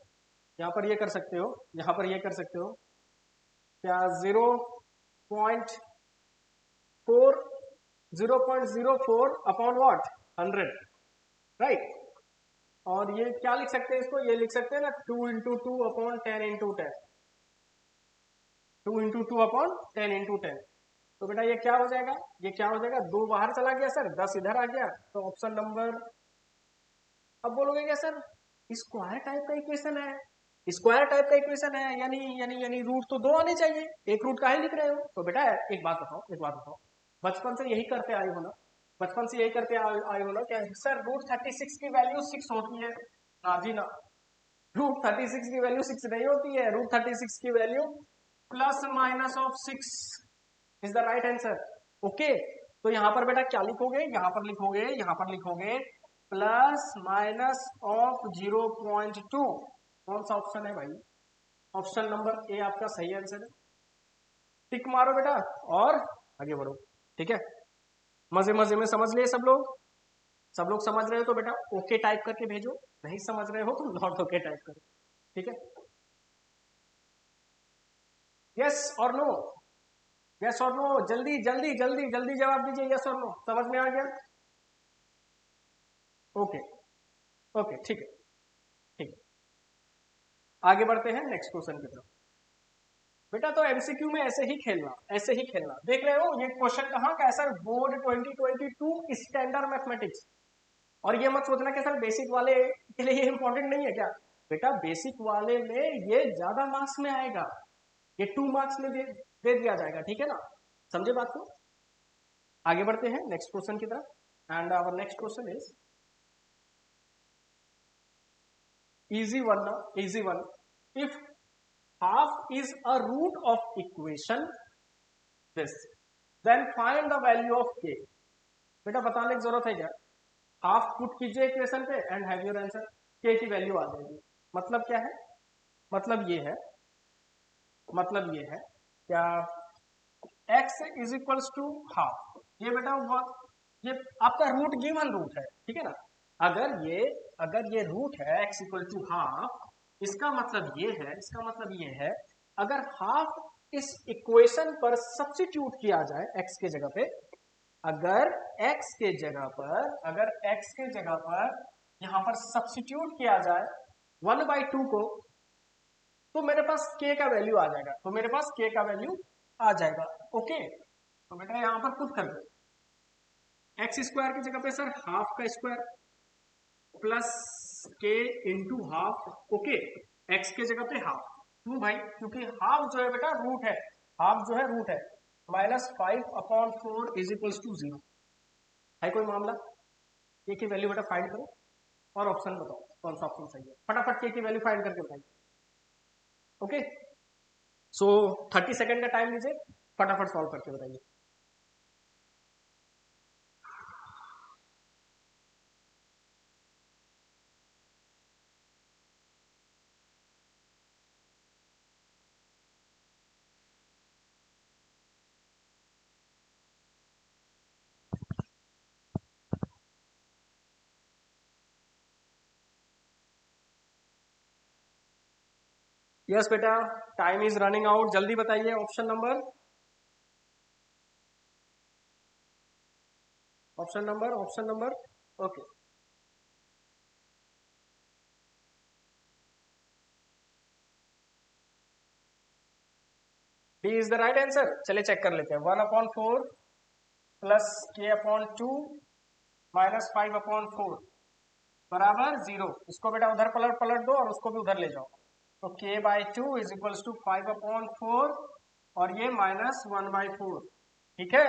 यहाँ पर ये कर सकते हो, यहाँ पर ये कर सकते हो, क्या 0.4 0.04 अपॉन वॉट 100, राइट। और ये क्या लिख सकते हैं, इसको ये लिख सकते हैं ना 2 × 2 अपॉन 10 × 10, 2 × 2 अपॉन 10 × 10। तो बेटा ये क्या हो जाएगा, ये क्या हो जाएगा, 2 बाहर चला गया सर, 10 इधर आ गया, तो ऑप्शन नंबर, अब बोलोगे क्या सर स्क्वायर टाइप का इक्वेशन है, स्क्वायर टाइप का इक्वेशन है, यानी रूट तो 2 आने चाहिए, एक रूट काहे लिख रहे हो। तो बेटा एक बात बताओ, एक बात बताओ, बचपन से यही करते आए हो ना, बचपन से यही करते आए हो ना, क्या सर रूट 36 की वैल्यू 6 होती है, ना जी ना, रूट 36 की वैल्यू 6 नहीं होती है, रूट 36 की value plus minus of 6 is the right answer, okay. तो यहां पर बेटा क्या लिखोगे, यहां पर लिखोगे, यहां पर लिखोगे प्लस माइनस ऑफ 0.2। कौन सा ऑप्शन है भाई, ऑप्शन नंबर ए आपका सही आंसर है। टिक मारो बेटा और आगे बढ़ो, ठीक है। मजे मजे में समझ लिए सब लोग, सब लोग समझ रहे हो तो बेटा ओके टाइप करके भेजो, नहीं समझ रहे हो तो नॉट ओके टाइप करो, ठीक है। यस और नो, यस और नो, जल्दी जल्दी जल्दी जल्दी जवाब दीजिए, यस और नो, समझ में आ गया, ओके ओके ठीक है, ठीक है। आगे बढ़ते हैं नेक्स्ट क्वेश्चन की तरफ। बेटा तो एमसीक्यू में ऐसे ही खेलना, ऐसे ही खेलना, देख रहे हो ये क्वेश्चन कहाँ का है सर, बोर्ड 2022 स्टैंडर्ड मैथमेटिक्स। और ये मत सोचना कि सर बेसिक वाले के लिए ये इंपॉर्टेंट नहीं है क्या, बेटा बेसिक वाले में ये ज्यादा मार्क्स में आएगा, ये 2 मार्क्स में दे दिया जाएगा, ठीक है ना, समझे बात को। आगे बढ़ते हैं नेक्स्ट क्वेश्चन की तरफ and our next question is easy one ना, easy one. If half is a root of equation this, then find the value of k। बेटा बताने की जरूरत है क्या, हाफ पुट कीजिए इक्वेशन पे and have your answer, k की वैल्यू आ जाएगी। मतलब क्या है, मतलब ये है, मतलब ये है क्या, x is equals to half, ये बेटा हुआ, ये आपका रूट गिवन रूट है, ठीक है ना। अगर ये रूट है x इक्वल टू हाफ, इसका मतलब ये है, इसका मतलब ये है, अगर हाफ इस इक्वेशन पर सब्स्टिट्यूट किया जाए x के जगह पे, अगर x के जगह पर, अगर x के जगह पर यहां पर सब्स्टिट्यूट किया जाए 1/2 को, तो मेरे पास k का वैल्यू आ जाएगा, तो मेरे पास k का वैल्यू आ जाएगा, ओके। तो बेटा यहां पर पुट कर दो, एक्स स्क्वायर की जगह पे सर हाफ का स्क्वायर प्लस के इंटू हाफ, ओके। एक्स के जगह पे हाफ, क्यों भाई, क्योंकि हाफ जो है बेटा रूट है, हाफ जो है रूट है, -5/4 इज इक्वल्स टू 0, है कोई मामला? के की वैल्यू बेटा फाइंड करो और ऑप्शन बताओ कौन सा ऑप्शन सही है, फटाफट के की वैल्यू फाइंड करके बताइए। ओके, सो 30 सेकेंड का टाइम लीजिए, फटाफट सॉल्व करके बताइए। यस बेटा, टाइम इज रनिंग आउट, जल्दी बताइए option number, option number. Okay, D is the right answer. चलिए चेक कर लेते हैं। 1/4 प्लस के अपॉन 2 माइनस 5/4 बराबर 0। इसको बेटा उधर पलट पलट दो और उसको भी उधर ले जाओ। तो k/2 इज इक्वल्स टू 5/4 और ये -1/4। ठीक है,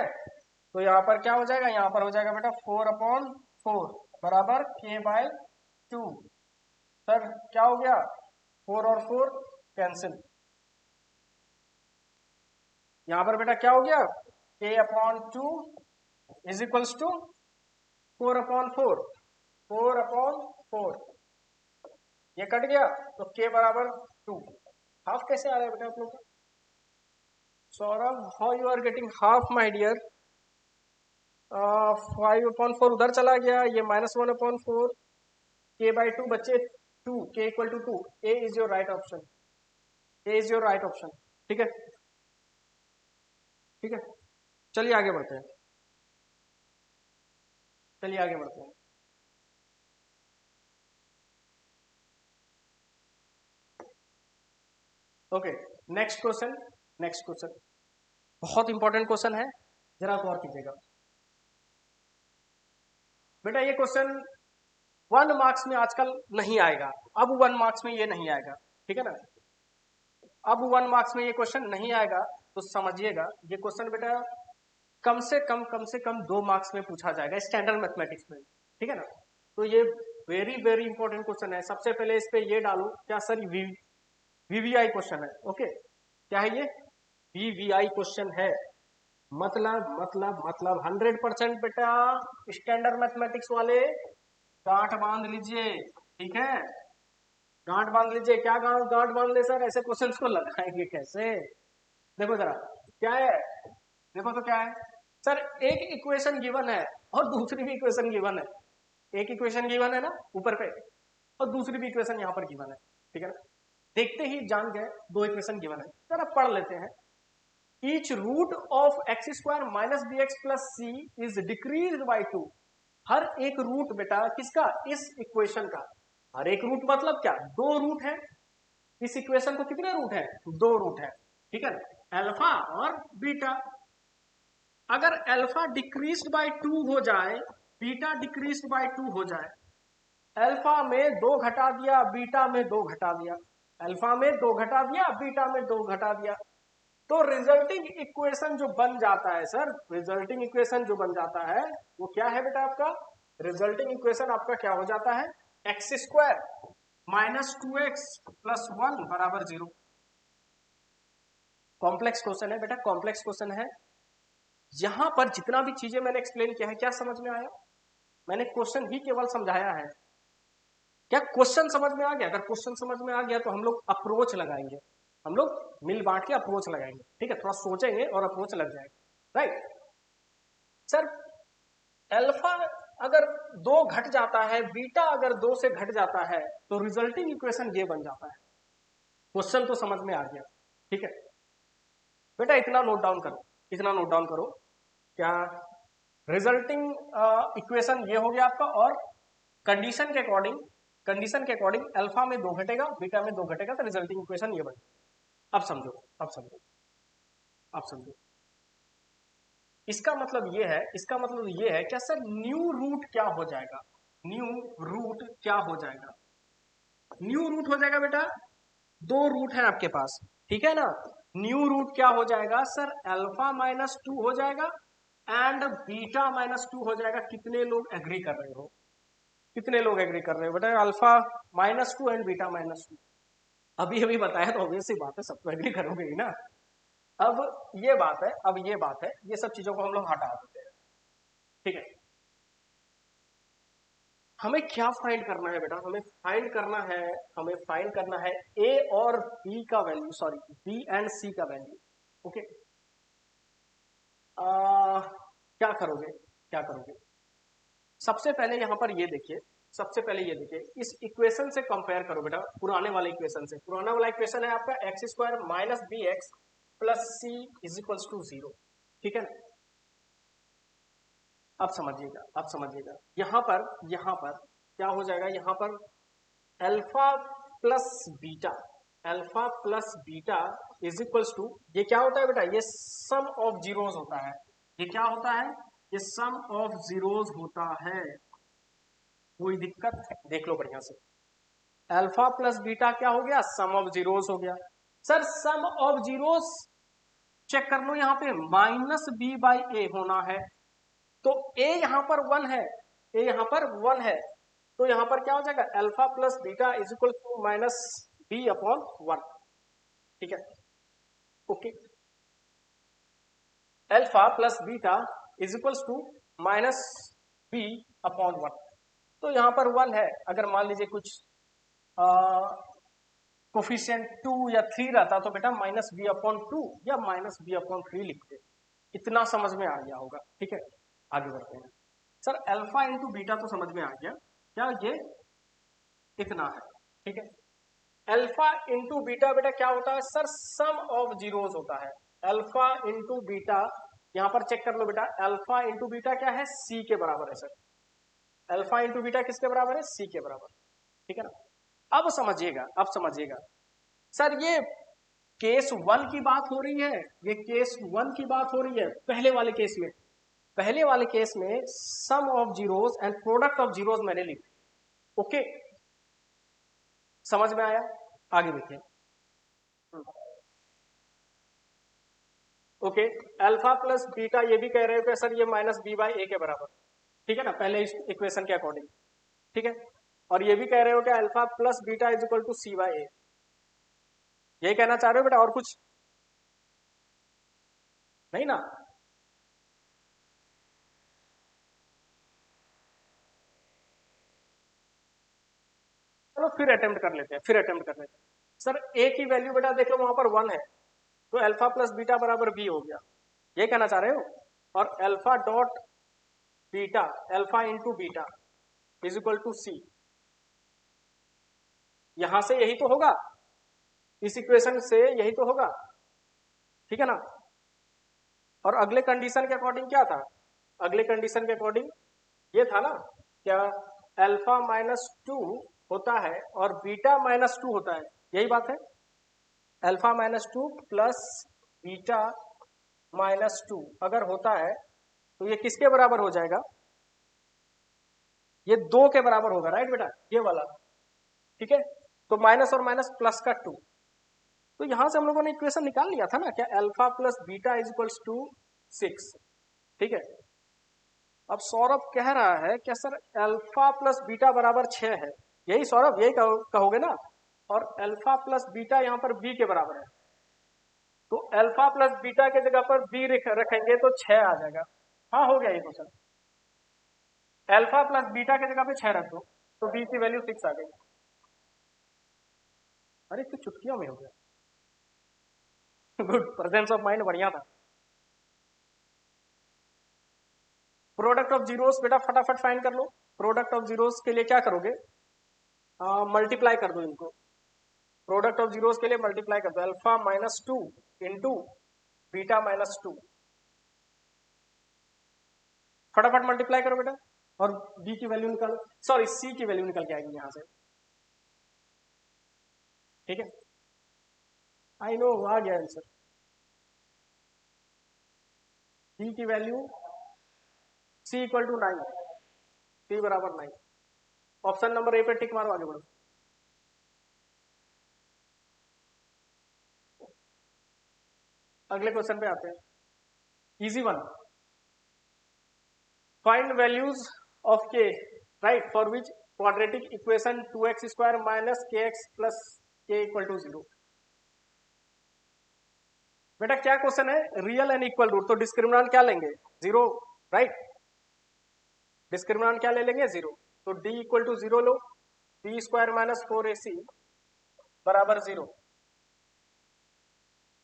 तो यहाँ पर क्या हो जाएगा, यहाँ पर हो जाएगा बेटा 4/4 बराबर k/2। सर क्या हो गया, 4 और 4 कैंसिल। यहाँ पर बेटा क्या हो गया, k/2 इज इक्वल्स टू 4/4, 4/4 ये कट गया तो k बराबर 2। हाफ कैसे आ रहा है बेटा आप लोग का? Saurabh, how you are getting half my dear? 5/4 उधर चला गया, ये -1/4, k/2 बच्चे 2, k equal to 2। A is your right option, a is your right option. ठीक है, ठीक है, चलिए आगे बढ़ते हैं, चलिए आगे बढ़ते हैं। Okay, next question, next question बहुत इंपॉर्टेंट क्वेश्चन है, जरा गौर कीजिएगा बेटा। ये क्वेश्चन 1 मार्क्स में आजकल नहीं आएगा, अब 1 मार्क्स में ये नहीं आएगा, ठीक है ना। अब 1 मार्क्स में ये क्वेश्चन नहीं आएगा, तो समझिएगा ये क्वेश्चन बेटा कम से कम 2 मार्क्स में पूछा जाएगा स्टैंडर्ड मैथमेटिक्स में, ठीक है ना। तो ये वेरी वेरी इंपॉर्टेंट क्वेश्चन है। सबसे पहले इस पे ये डालो, क्या सर वीवीआई क्वेश्चन है। ओके, क्या है ये, वीवीआई क्वेश्चन है। मतलब 100% बेटा स्टैंडर्ड मैथमेटिक्स वाले गांठ बांध लीजिए, ठीक है, गांठ बांध लीजिए। क्या गांठ बांध ले सर, ऐसे क्वेश्चंस को लगाएंगे कैसे? देखो जरा क्या है, देखो तो क्या है सर, एक इक्वेशन गिवन है और दूसरी भी इक्वेशन गिवन है। एक इक्वेशन गिवन है ना ऊपर पे, और दूसरी भी इक्वेशन यहाँ पर गिवन है, ठीक है ना। देखते ही जान गए 2 इक्वेशन गिवन है, जरा पढ़ लेते हैं। Each root of x² minus bx plus c is decrease by 2। हर एक रूट बेटा किसका, इस इक्वेशन का। हर एक रूट मतलब क्या, 2 रूट है। इस इक्वेशन को कितने रूट है, 2 रूट है, ठीक है, अल्फा और बीटा। अगर अल्फा डिक्रीज बाय 2 हो जाए, बीटा डिक्रीज बाय 2 हो जाए, अल्फा में 2 घटा दिया, बीटा में 2 घटा दिया, अल्फा में 2 घटा दिया, बीटा में 2 घटा दिया, तो रिजल्टिंग इक्वेशन जो बन जाता है सर, रिजल्टिंग इक्वेशन जो बन जाता है वो क्या है बेटा आपका, रिजल्टिंग इक्वेशन आपका क्या हो जाता है, x² माइनस 2x प्लस 1 बराबर 0। कॉम्प्लेक्स क्वेश्चन है बेटा, कॉम्प्लेक्स क्वेश्चन है। यहां पर जितना भी चीजें मैंने एक्सप्लेन किया है, क्या समझ में आया? मैंने क्वेश्चन ही केवल समझाया है, क्या क्वेश्चन समझ में आ गया? अगर क्वेश्चन समझ में आ गया तो हम लोग अप्रोच लगाएंगे, हम लोग मिल बांट के अप्रोच लगाएंगे, ठीक है, थोड़ा सोचेंगे और अप्रोच लग जाएगा, राइट। सर अल्फा अगर 2 घट जाता है, बीटा अगर 2 से घट जाता है, तो रिजल्टिंग इक्वेशन ये बन जाता है। क्वेश्चन तो समझ में आ गया, ठीक है बेटा, इतना नोट डाउन करो, इतना नोट डाउन करो, क्या रिजल्टिंग इक्वेशन ये हो गया आपका, और कंडीशन के अकॉर्डिंग, कंडीशन के अकॉर्डिंग अल्फा में 2 घटेगा, बीटा में 2 घटेगा, तो रिजल्टिंग इक्वेशन ये बन। अब समझो, अब समझो, अब समझो, इसका मतलब ये है, इसका मतलब ये है क्या सर, न्यू रूट क्या हो जाएगा, न्यू रूट क्या हो जाएगा, न्यू रूट हो जाएगा बेटा, 2 रूट है आपके पास, ठीक है ना। न्यू रूट क्या हो जाएगा सर, अल्फा -2 हो जाएगा, एंड बीटा माइनस टू हो जाएगा। कितने लोग एग्री कर रहे हो, कितने लोग एग्री कर रहे हो बेटा, alpha minus two and beta minus two. अभी अभी बताया तो ऑब्वियस सी बात है, सब तो एग्री करोगे ही ना। अब ये बात है, अब ये बात है, ये सब चीजों को हम लोग हटा देते हैं, ठीक है। हमें क्या फाइंड करना है बेटा, हमें फाइंड करना है, हमें फाइंड करना है ए और बी का वैल्यू, सॉरी बी एंड सी का वैल्यू। ओके, क्या करोगे, क्या करोगे, सबसे पहले यहां पर ये देखिए, सबसे पहले ये देखिए, इस इक्वेशन से कंपेयर करो बेटा पुराने वाले इक्वेशन से। पुराना वाला इक्वेशन है आपका x square minus b x plus c is equals to zero, ठीक है ना। अब समझिएगा, अब समझिएगा, यहां पर क्या हो जाएगा, यहां पर alpha plus beta, alpha plus beta is equals to, ये क्या होता है बेटा, ये सम ऑफ जीरोस होता है। ये क्या होता है, ये सम ऑफ जीरोस होता है। कोई दिक्कत, देख लो बढ़िया से, अल्फा प्लस बीटा क्या हो गया, सम ऑफ जीरोस हो गया। Sir sum of zeros check कर लो, यहाँ पे माइनस बी बाई ए होना है, तो ए यहां पर वन है, ए यहां पर वन है, तो यहां पर क्या हो जाएगा, alpha plus beta is equal to minus b upon one, ठीक है। Okay, alpha plus beta is equal to minus b upon one, तो यहां पर वन है। अगर मान लीजिए कुछ कोफिशिएंट टू या थ्री रहता तो बेटा माइनस बी अपॉन टू या माइनस बी अपॉन थ्री लिखते। इतना समझ में आ गया होगा, ठीक है। आगे बढ़ते हैं। सर अल्फा इंटू बीटा तो समझ में आ गया, क्या ये इतना है, ठीक है। अल्फा इंटू बीटा बेटा क्या होता है, सर सम ऑफ जीरोस होता है। अल्फा इंटू बीटा, यहां पर चेक कर लो बेटा, अल्फा इंटू बीटा क्या है, सी के बराबर है सर। अल्फा इंटू बीटा किसके बराबर है, सी के बराबर, ठीक है ना। अब समझिएगा, अब समझिएगा, सर ये केस वन की बात हो रही है, ये केस वन की बात हो रही है। पहले वाले केस में, पहले वाले केस में sum of zeros and product of zeros मैंने लिखी, ओके, समझ में आया। आगे देखिए, ओके, अल्फा प्लस बीटा ये भी कह रहे हो कि सर ये माइनस बी बाई ए के बराबर, ठीक है ना, पहले इस इक्वेशन के अकॉर्डिंग, ठीक है। और ये भी कह रहे हो कि alpha plus beta is equal to c by a, यही कहना चाह रहे हो बेटा, और कुछ नहीं ना। चलो फिर अटेम्प्ट कर लेते हैं, फिर अटेम्प्ट कर लेते हैं। सर ए की वैल्यू बेटा देख लो, वहां पर वन है, तो अल्फा प्लस बीटा बराबर बी हो गया, ये कहना चाह रहे हो। और alpha dot beta, alpha into beta is equal to c, यहां से यही तो होगा, इस इक्वेशन से यही तो होगा, ठीक है ना। और अगले कंडीशन के अकॉर्डिंग क्या था, अगले कंडीशन के अकॉर्डिंग ये था ना, क्या अल्फा माइनस टू होता है और बीटा माइनस टू होता है, यही बात है। Alpha minus two plus beta minus two अगर होता है तो ये किसके बराबर हो जाएगा, ये दो के बराबर होगा, राइट बेटा, ये वाला, ठीक है। तो माइनस और माइनस प्लस का टू, तो यहां से हम लोगों ने इक्वेशन निकाल लिया था ना, क्या alpha plus beta is equals to six, ठीक है। अब सौरभ कह रहा है क्या सर अल्फा प्लस बीटा बराबर 6 है, यही सौरभ, यही कहोगे ना। और अल्फा प्लस बीटा यहाँ पर बी के बराबर है, तो अल्फा प्लस बीटा के जगह पर बी रखेंगे तो 6 आ जाएगा। हाँ हो गया ये क्वेश्चन, अल्फा प्लस बीटा के जगह पे 6 रख दो तो बी की वैल्यू 6 आ गई। अरे तो चुटकियों में हो गया। गुड, प्रेजेंस ऑफ माइंड बढ़िया था। प्रोडक्ट ऑफ जीरोस बेटा फटाफट फाइंड कर लो। प्रोडक्ट ऑफ जीरोस के लिए क्या करोगे, मल्टीप्लाई कर दो इनको। प्रोडक्ट ऑफ जीरोस के लिए मल्टीप्लाई कर दो, alpha minus two into beta minus two, फटाफट मल्टीप्लाई करो बेटा, और बी की वैल्यू निकालो, सॉरी सी की वैल्यू निकल के आएगी यहां से, ठीक है। आई नो आ गया आंसर, बी की वैल्यू सी इक्वल टू 9, सी बराबर 9। ऑप्शन नंबर ए पे टिक मारो, आगे बढ़ो। अगले क्वेश्चन पे आते हैं, easy one. Find values of k, right, for which quadratic equation 2x square minus k x plus k equal to 0। बेटा क्या क्वेश्चन है, रियल एंड इक्वल रूट, तो डिस्क्रिमिनेंट क्या लेंगे, 0, राइट, डिस्क्रिमिनेंट क्या ले लेंगे, 0, तो d इक्वल टू 0 लो, b स्क्वायर माइनस 4ac बराबर 0।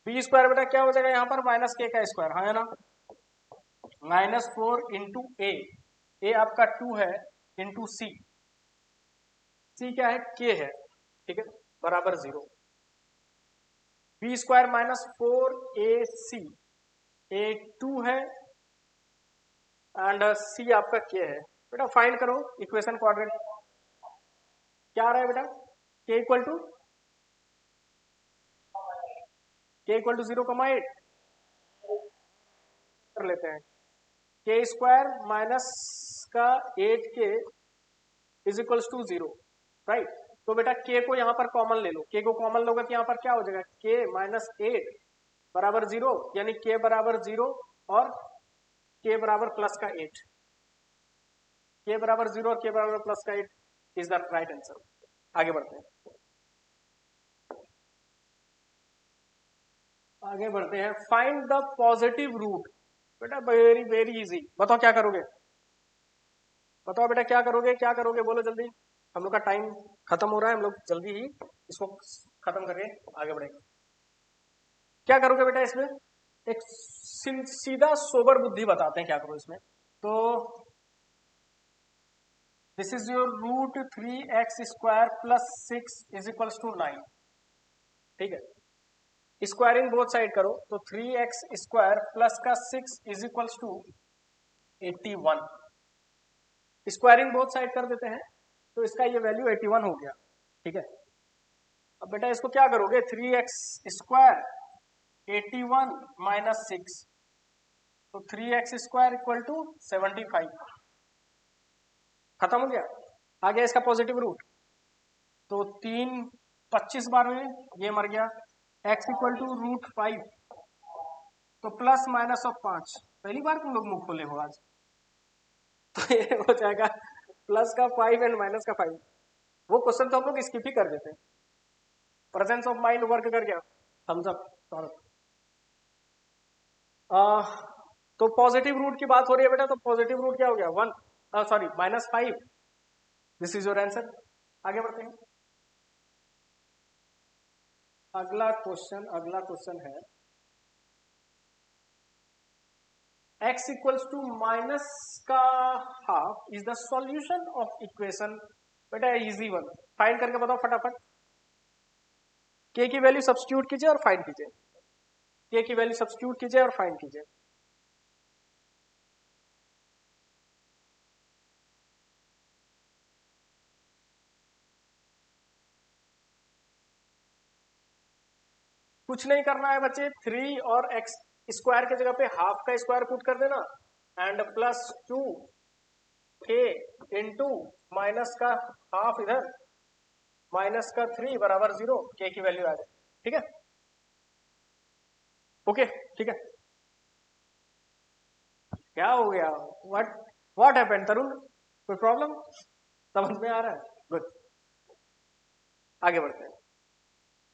बी स्क्वायर बेटा क्या हो जाएगा यहाँ पर, माइनस के का स्क्वायर, हाँ है ना, -4 इंटू ए आपका 2 है, इंटू सी क्या है, के है, ठीक है, बराबर 0। बी स्क्वायर माइनस 4ac, ए 2 है एंड सी आपका के है। बेटा फाइंड करो इक्वेशन क्वाड्रेंट, क्या आ रहा है बेटा, के इक्वल टू 0,8 कर लेते हैं, के स्क्वायर माइनस का 8k is equals to 0, right. तो बेटा के को यहाँ पर कॉमन ले लो, के को कॉमन लोगे तो यहाँ पर क्या हो जाएगा, के माइनस 8 बराबर 0, यानी के बराबर 0 और के बराबर प्लस का 8, के बराबर 0 और के बराबर प्लस का 8 इज द राइट आंसर। आगे बढ़ते हैं, फाइंड द पॉजिटिव रूट। बेटा वेरी वेरी इजी, बताओ क्या करोगे, बताओ बेटा क्या करोगे, क्या करोगे, बोलो जल्दी, हम लोग का टाइम खत्म हो रहा है, हम लोग जल्दी ही इसको खत्म करके आगे बढ़ेंगे। क्या करोगे बेटा इसमें, एक सीधा सोबर बुद्धि बताते हैं क्या करो इसमें। तो this is your root 3x square plus 6 is equals to 9, ठीक है, स्क्वायरिंग बोथ साइड करो, तो 3x स्क्वायर प्लस का 6 is equals to 81, squaring both side कर देते हैं, तो इसका ये वैल्यू 81 हो गया, ठीक है। अब बेटा इसको क्या करोगे, 3x स्क्वायर 81 माइनस 6, तो 3x स्क्वायर इक्वल टू 75, खत्म हो गया। आ गया इसका पॉजिटिव रूट, तो 3 25 बार में ये मर गया, x इक्वल टू रूट 5, तो प्लस माइनस ऑफ 5, पहली बार तुम लोग मुंह खोले हो आज, तो ये हो जाएगा प्लस का 5 एंड माइनस का 5। वो क्वेश्चन तो हम लोग स्किप ही कर देते हैं, प्रेजेंस ऑफ माइंड वर्क कर गया, थम्स अप सौरभ। तो पॉजिटिव रूट की बात हो रही है बेटा, तो पॉजिटिव रूट क्या हो गया, 1, sorry -5, this is your answer. आगे बढ़ते हैं, अगला क्वेश्चन है x इक्वल्स टू माइनस का half is the solution of equation. बेटा इजी वन, फाइंड करके बताओ फटाफट, k की वैल्यू सब्स्टिट्यूट कीजिए और फाइंड कीजिए, k की वैल्यू सब्स्टिट्यूट कीजिए और फाइंड कीजिए। कुछ नहीं करना है बच्चे, 3 और x स्क्वायर की जगह पे हाफ का स्क्वायर पुट कर देना and plus 2 k into minus का हाफ इधर माइनस का 3 बराबर 0, k की वैल्यू आ जाए, ठीक है, ओके, ठीक है। क्या हो गया, व्हाट हैपेंड तरुण, कोई प्रॉब्लम समझ में आ रहा है, गुड। आगे बढ़ते हैं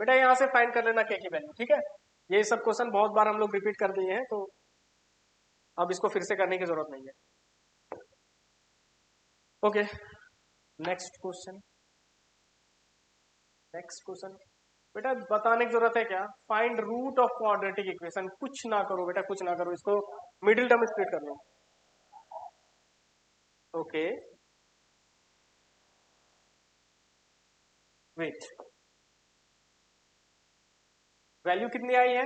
बेटा, यहां से फाइंड कर लेना k की वैल्यू, ठीक है। ये सब क्वेश्चन बहुत बार हम लोग रिपीट कर दिए हैं, तो अब इसको फिर से करने की जरूरत नहीं है, ओके। नेक्स्ट क्वेश्चन बेटा बताने की जरूरत है क्या, find root of quadratic equation. कुछ ना करो बेटा, कुछ ना करो, इसको मिडिल टर्म स्प्लिट कर लो, ओके, वेट, वैल्यू कितनी आई है,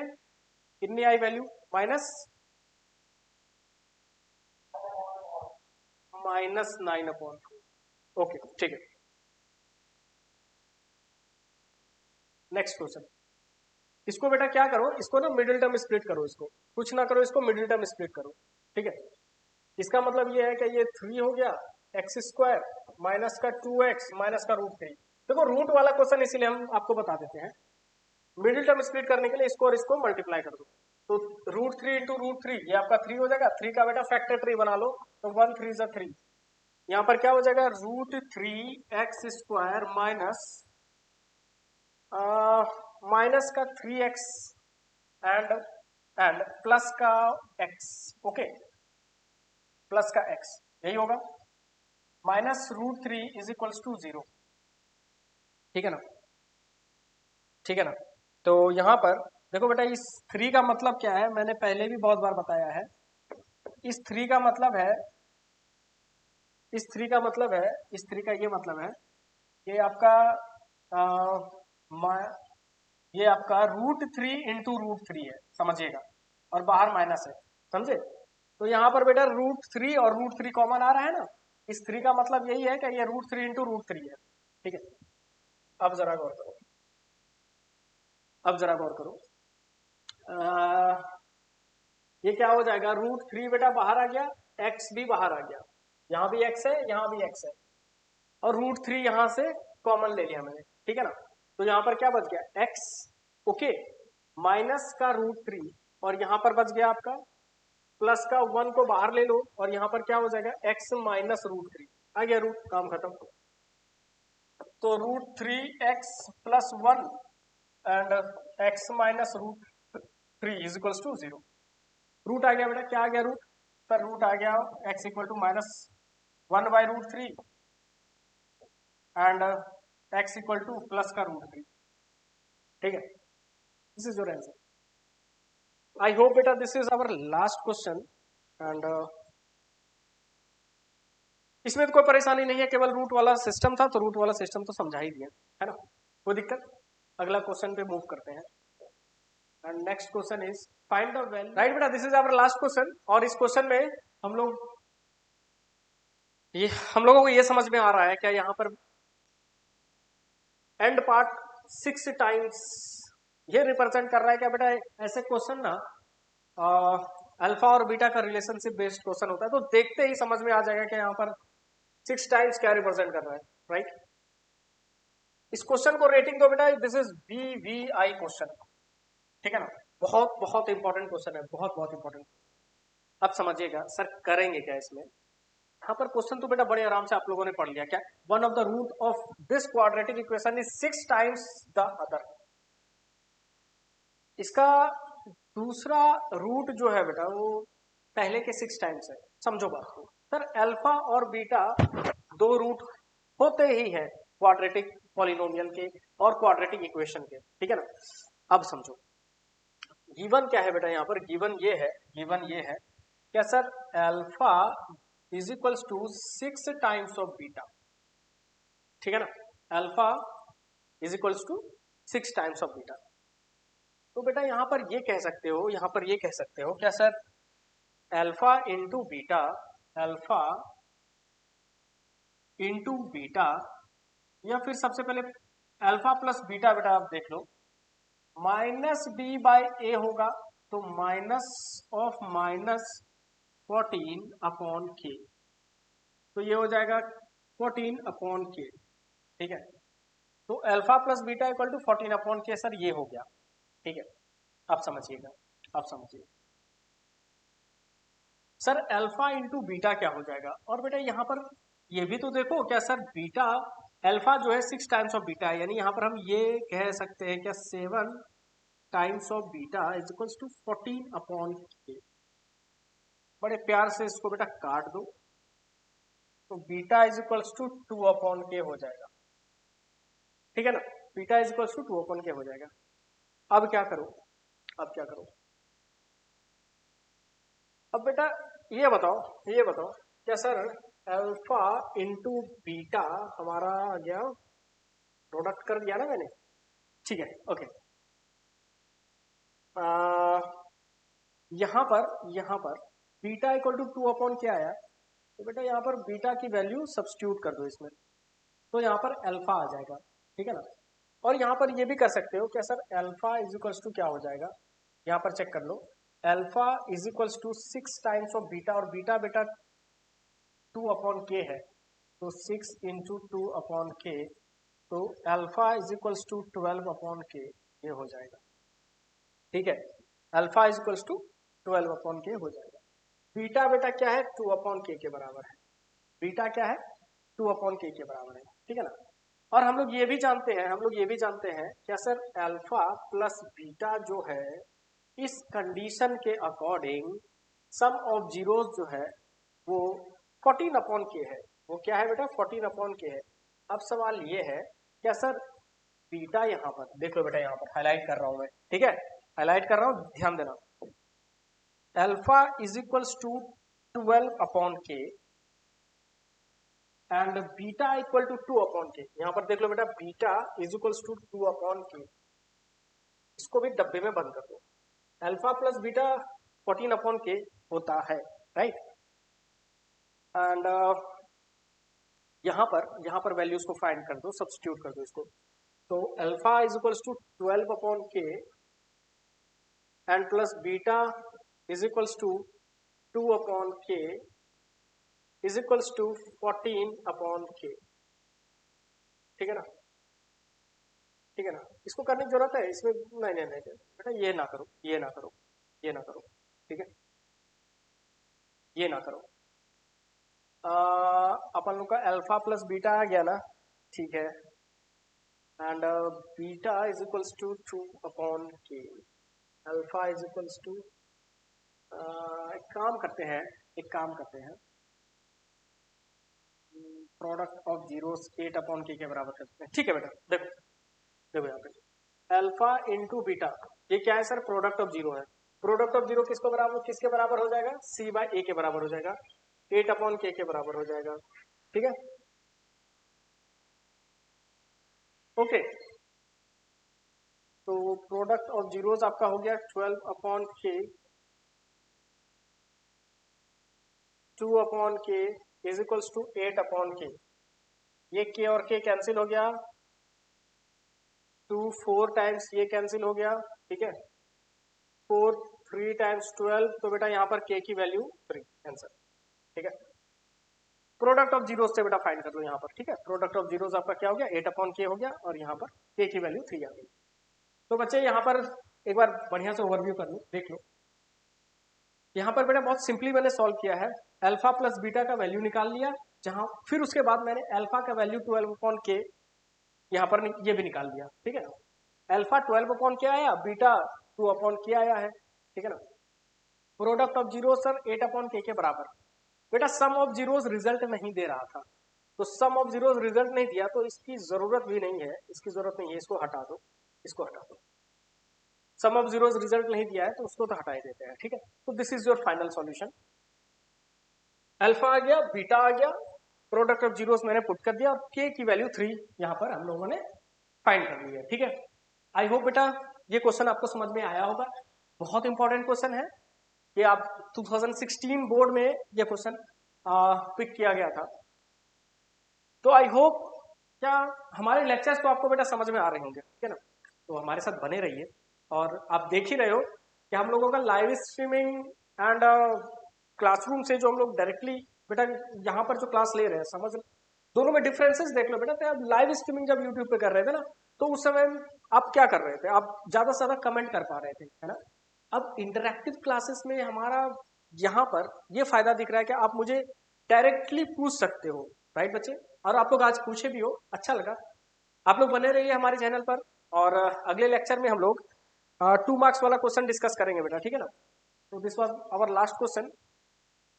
कितनी आई वैल्यू, -9/, ओके, ठीक है। नेक्स्ट क्वेश्चन, इसको बेटा क्या करो, इसको ना मिडिल टर्म स्प्लिट करो, इसको कुछ ना करो, इसको मिडिल टर्म स्प्लिट करो, ठीक है। इसका मतलब ये है कि ये 3 हो गया x स्क्वायर माइनस का 2x माइनस का रूट 3। देखो रूट वाला क्वेश्चन इसीलिए हम आपको बता देते हैं, मिडिल टर्म स्प्लिट करने के लिए इसको और इसको मल्टीप्लाई कर दो, तो √3 इंटू √3 ये आपका 3 हो जाएगा। 3 का बेटा फैक्टर 3 बना लो, तो 1 3 ज़ा 3। यहाँ पर क्या हो जाएगा, √3x² माइनस का 3x एंड प्लस का x। ओके, प्लस का x यही होगा, माइनस √3 इज इक्वल्स टू 0। ठीक है ना, ठीक है ना। तो यहाँ पर देखो बेटा, इस 3 का मतलब क्या है, मैंने पहले भी बहुत बार बताया है। इस 3 का मतलब है, इस 3 का मतलब है, इस 3 का ये मतलब है कि आपका ये आपका √3 इंटू √3 है, समझिएगा, और बाहर माइनस है, समझे। तो यहाँ पर बेटा √3 और √3 कॉमन आ रहा है ना, इस 3 का मतलब यही है कि ये √3 इंटू √3 है। ठीक है, अब जरा गौर करो, अब जरा गौर करो। ये क्या हो जाएगा, √3 बेटा बाहर आ गया, x भी बाहर आ गया, यहाँ भी x है, यहाँ भी x है, और √3 यहाँ से कॉमन ले लिया मैंने। ठीक है ना, तो यहाँ पर क्या बच गया, x, ओके, माइनस का √3, और यहाँ पर बच गया आपका प्लस का 1 को बाहर ले लो, और यहाँ पर क्या हो जाएगा, x माइनस √3 आ गया, रूट, काम खत्म। तो √3x plus 1 and x minus √3 is equals to 0। Root आ गया बेटा, क्या आ गया रूट, सर रूट आ गया x equal to -1/√3 and x equal to plus का √3। ठीक है, this is your answer. I hope बेटा this is our last question, and इसमें तो कोई परेशानी नहीं है, केवल रूट वाला सिस्टम था, तो रूट वाला सिस्टम तो समझा ही दिया है ना, कोई दिक्कत। अगला क्वेश्चन पे मूव करते हैं, and next question is find the value. Right बेटा, this is our last question, और इस क्वेश्चन में हम लोग हम लोगों को ये समझ में आ रहा है क्या, यहाँ पर एंड पार्ट 6 टाइम्स ये रिप्रेजेंट कर रहा है क्या बेटा। ऐसे क्वेश्चन ना अल्फा और बीटा का रिलेशनशिप बेस्ड क्वेश्चन होता है, तो देखते ही समझ में आ जाएगा कि यहाँ पर 6 टाइम्स क्या रिप्रेजेंट कर रहा है, राइट। इस क्वेश्चन को रेटिंग दो बेटा, दिस इज BVI क्वेश्चन। ठीक है ना, बहुत बहुत इंपॉर्टेंट क्वेश्चन है, बहुत बहुत इंपॉर्टेंट। अब समझिएगा सर करेंगे क्या इसमें। यहाँ पर क्वेश्चन तो बेटा बड़े आराम से आप लोगों ने पढ़ लिया, क्या one of the root of this quadratic equation is 6 times the other. इसका दूसरा रूट जो है बेटा वो पहले के 6 टाइम्स है, समझो बात को। सर अल्फा और बीटा दो रूट होते ही है क्वाड्रेटिक पॉलिनोमियल के और क्वाड्रेटिक इक्वेशन के। ठीक है ना, अब समझो गिवन क्या है बेटा, यहाँ पर गिवन ये है, गिवन ये है क्या sir, alpha is equals to 6 times of beta. ठीक है ना, alpha is equals to 6 times of beta. तो बेटा यहाँ पर ये कह सकते हो, यहाँ पर ये कह सकते हो क्या sir, alpha into beta, alpha into beta, या फिर सबसे पहले अल्फा प्लस बीटा, बेटा आप देख लो, -b/a होगा, तो माइनस ऑफ -14/k, तो ये हो जाएगा 14/k। ठीक है, तो alpha plus beta equal to 14/k, sir ये हो गया। ठीक है, आप समझिएगा, आप समझिए सर अल्फा इंटू बीटा क्या हो जाएगा। और बेटा यहाँ पर ये भी तो देखो क्या सर, बीटा अल्फा जो है 6 टाइम्स ऑफ बीटा है, यानी यहाँ पर हम ये कह सकते हैं क्या 7 times of beta is equals to 14/k। बड़े प्यार से इसको बेटा काट दो, तो beta is equals to 2/k हो जाएगा। ठीक है ना, beta is equals to 2/k हो जाएगा। अब क्या करो, अब क्या करो, अब बेटा ये बताओ, ये बताओ क्या सर अल्फा इंटू बीटा हमारा आ गया, प्रोडक्ट कर दिया ना मैंने, ठीक है, ओके। यहाँ पर बीटा इक्वल टू 2/k आया, तो बेटा यहाँ पर बीटा की वैल्यू सब्स्टिट्यूट कर दो इसमें, तो यहाँ पर अल्फा आ जाएगा। ठीक है ना, और यहाँ पर ये भी कर सकते हो क्या sir, alpha is equals to क्या हो जाएगा, यहाँ पर चेक कर लो, alpha is equals to 6 times of beta, और बीटा बेटा 2/k है, तो 6 इंटू 2/k, तो alpha is equals to 12/k, ये हो जाएगा। ठीक है, alpha is equals to 12 upon k हो जाएगा। बीटा बेटा क्या है, 2 अपॉन के बराबर है। बीटा क्या है, 2 अपॉन के बराबर है, ठीक है ना। और हम लोग ये भी जानते हैं क्या सर, अल्फा प्लस बीटा जो है इस कंडीशन के अकॉर्डिंग सम ऑफ जीरोस जो है वो 14 अपॉन के है। वो क्या है बेटा, 14 अपॉन के है। अब सवाल ये है क्या सर बीटा, यहाँ पर देख लो बेटा, यहाँ पर हाईलाइट कर रहा हूं मैं, ठीक है, हाईलाइट कर रहा हूं, ध्यान देना। Alpha is equals to 12 upon k and beta equal to 2 upon k. यहाँ पर देख लो बेटा, beta is equals to 2 upon k, इसको भी डब्बे में बंद कर दो। अल्फा प्लस बीटा 14 अपॉन के होता है, राइट। एंड यहाँ पर वैल्यूज को फाइंड कर दो, सब्स्टिट्यूट कर दो इसको। तो alpha is equals to 12 upon k and plus beta is equals to 2 upon k is equals to 14 upon k, ठीक है ना, ठीक है ना। इसको करने की जरूरत है इसमें, नहीं बेटा, ये ना करो, ये ना करो, ये ना करो, ठीक है, ये ना करो। अपन लोग का अल्फा प्लस बीटा आ गया ना, ठीक है, and beta is equals to 2 upon k, alpha is equals to, एक काम करते हैं, प्रोडक्ट ऑफ जीरोस 8 अपॉन के बराबर करते हैं, ठीक है बेटा। देखो यहाँ पे अल्फा इंटू बीटा, ये क्या है सर, प्रोडक्ट ऑफ जीरो है। प्रोडक्ट ऑफ जीरो किसके बराबर हो जाएगा, सी बाय ए के बराबर हो जाएगा, 8 अपॉन के बराबर हो जाएगा, ठीक है, ओके। तो प्रोडक्ट ऑफ जीरोस आपका हो गया 12 अपॉन के, 2 upon k is equals to 8 upon के। ये के और के कैंसिल हो गया, 2 4 टाइम्स ये कैंसिल हो गया, ठीक है, 4 3 टाइम्स 12, तो बेटा यहाँ पर के की वैल्यू 3 आंसर, ठीक है। प्रोडक्ट ऑफ जीरोस से बेटा फाइंड कर लो यहाँ पर, ठीक है। प्रोडक्ट ऑफ जीरोस आपका क्या हो गया, 8 अपॉन के हो गया, और यहाँ पर के की वैल्यू 3 आ गई। तो बच्चे यहाँ पर एक बार बढ़िया से ओवरव्यू कर लो, देख लो। यहाँ पर बेटा बहुत सिंपली मैंने सॉल्व किया है, अल्फा प्लस बीटा का वैल्यू निकाल लिया, जहां फिर उसके बाद मैंने अल्फा का वैल्यू 12 अपॉन के यहाँ पर ये भी निकाल दिया, ठीक है ना। अल्फा 12 अपॉन के आया, बीटा 2 अपॉन के आया है, ठीक है ना। Product of zero sir 8 upon के बराबर। बेटा सम ऑफ जीरोस रिजल्ट नहीं दे रहा था, तो सम ऑफ जीरोस रिजल्ट नहीं दिया तो इसकी जरूरत भी नहीं है, इसको हटा दो, इसको हटा दो। सम ऑफ जीरोस रिजल्ट नहीं दिया है तो उसको तो हटा ही देते हैं, ठीक है। तो this is your final solution. Alpha आ गया, बीटा आ गया, प्रोडक्ट ऑफ जीरोस मैंने पुट कर दिया, और के की वैल्यू 3 यहाँ पर हम लोगों ने फाइंड कर ली है, ठीक है। आई होप बेटा ये क्वेश्चन आपको समझ में आया होगा। बहुत इंपॉर्टेंट क्वेश्चन है ये, आप 2016 बोर्ड में ये क्वेश्चन पिक किया गया था। तो आई होप क्या हमारे लेक्चर्स तो आपको बेटा समझ में आ रहे होंगे, ठीक है ना। तो हमारे साथ बने रहिए, और आप देख ही रहे हो कि हम लोगों का लाइव स्ट्रीमिंग एंड क्लासरूम से जो हम लोग डायरेक्टली बेटा यहाँ पर जो क्लास ले रहे हैं, समझ दोनों में डिफरेंसेस देख लो बेटा। तो आप लाइव स्ट्रीमिंग जब यूट्यूब पे कर रहे थे ना, तो उस समय आप क्या कर रहे थे, आप ज्यादा से ज्यादा कमेंट कर पा रहे थे, है ना। अब इंटरैक्टिव क्लासेस में हमारा यहाँ पर ये फायदा दिख रहा है कि आप मुझे डायरेक्टली पूछ सकते हो, राइट बच्चे। और आप लोग आज पूछे भी हो, अच्छा लगा। आप लोग बने रहिए हमारे चैनल पर, और अगले लेक्चर में हम लोग 2 मार्क्स वाला क्वेश्चन डिस्कस करेंगे बेटा, ठीक है ना। तो this was our last question,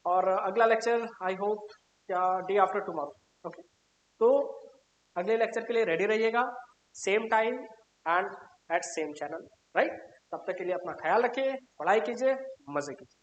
और अगला lecture I hope day after tomorrow, okay. तो अगले लेक्चर के लिए रेडी रहिएगा, same time and at same channel, right. तब तक के लिए अपना ख्याल रखिए, पढ़ाई कीजिए, मजे कीजिए।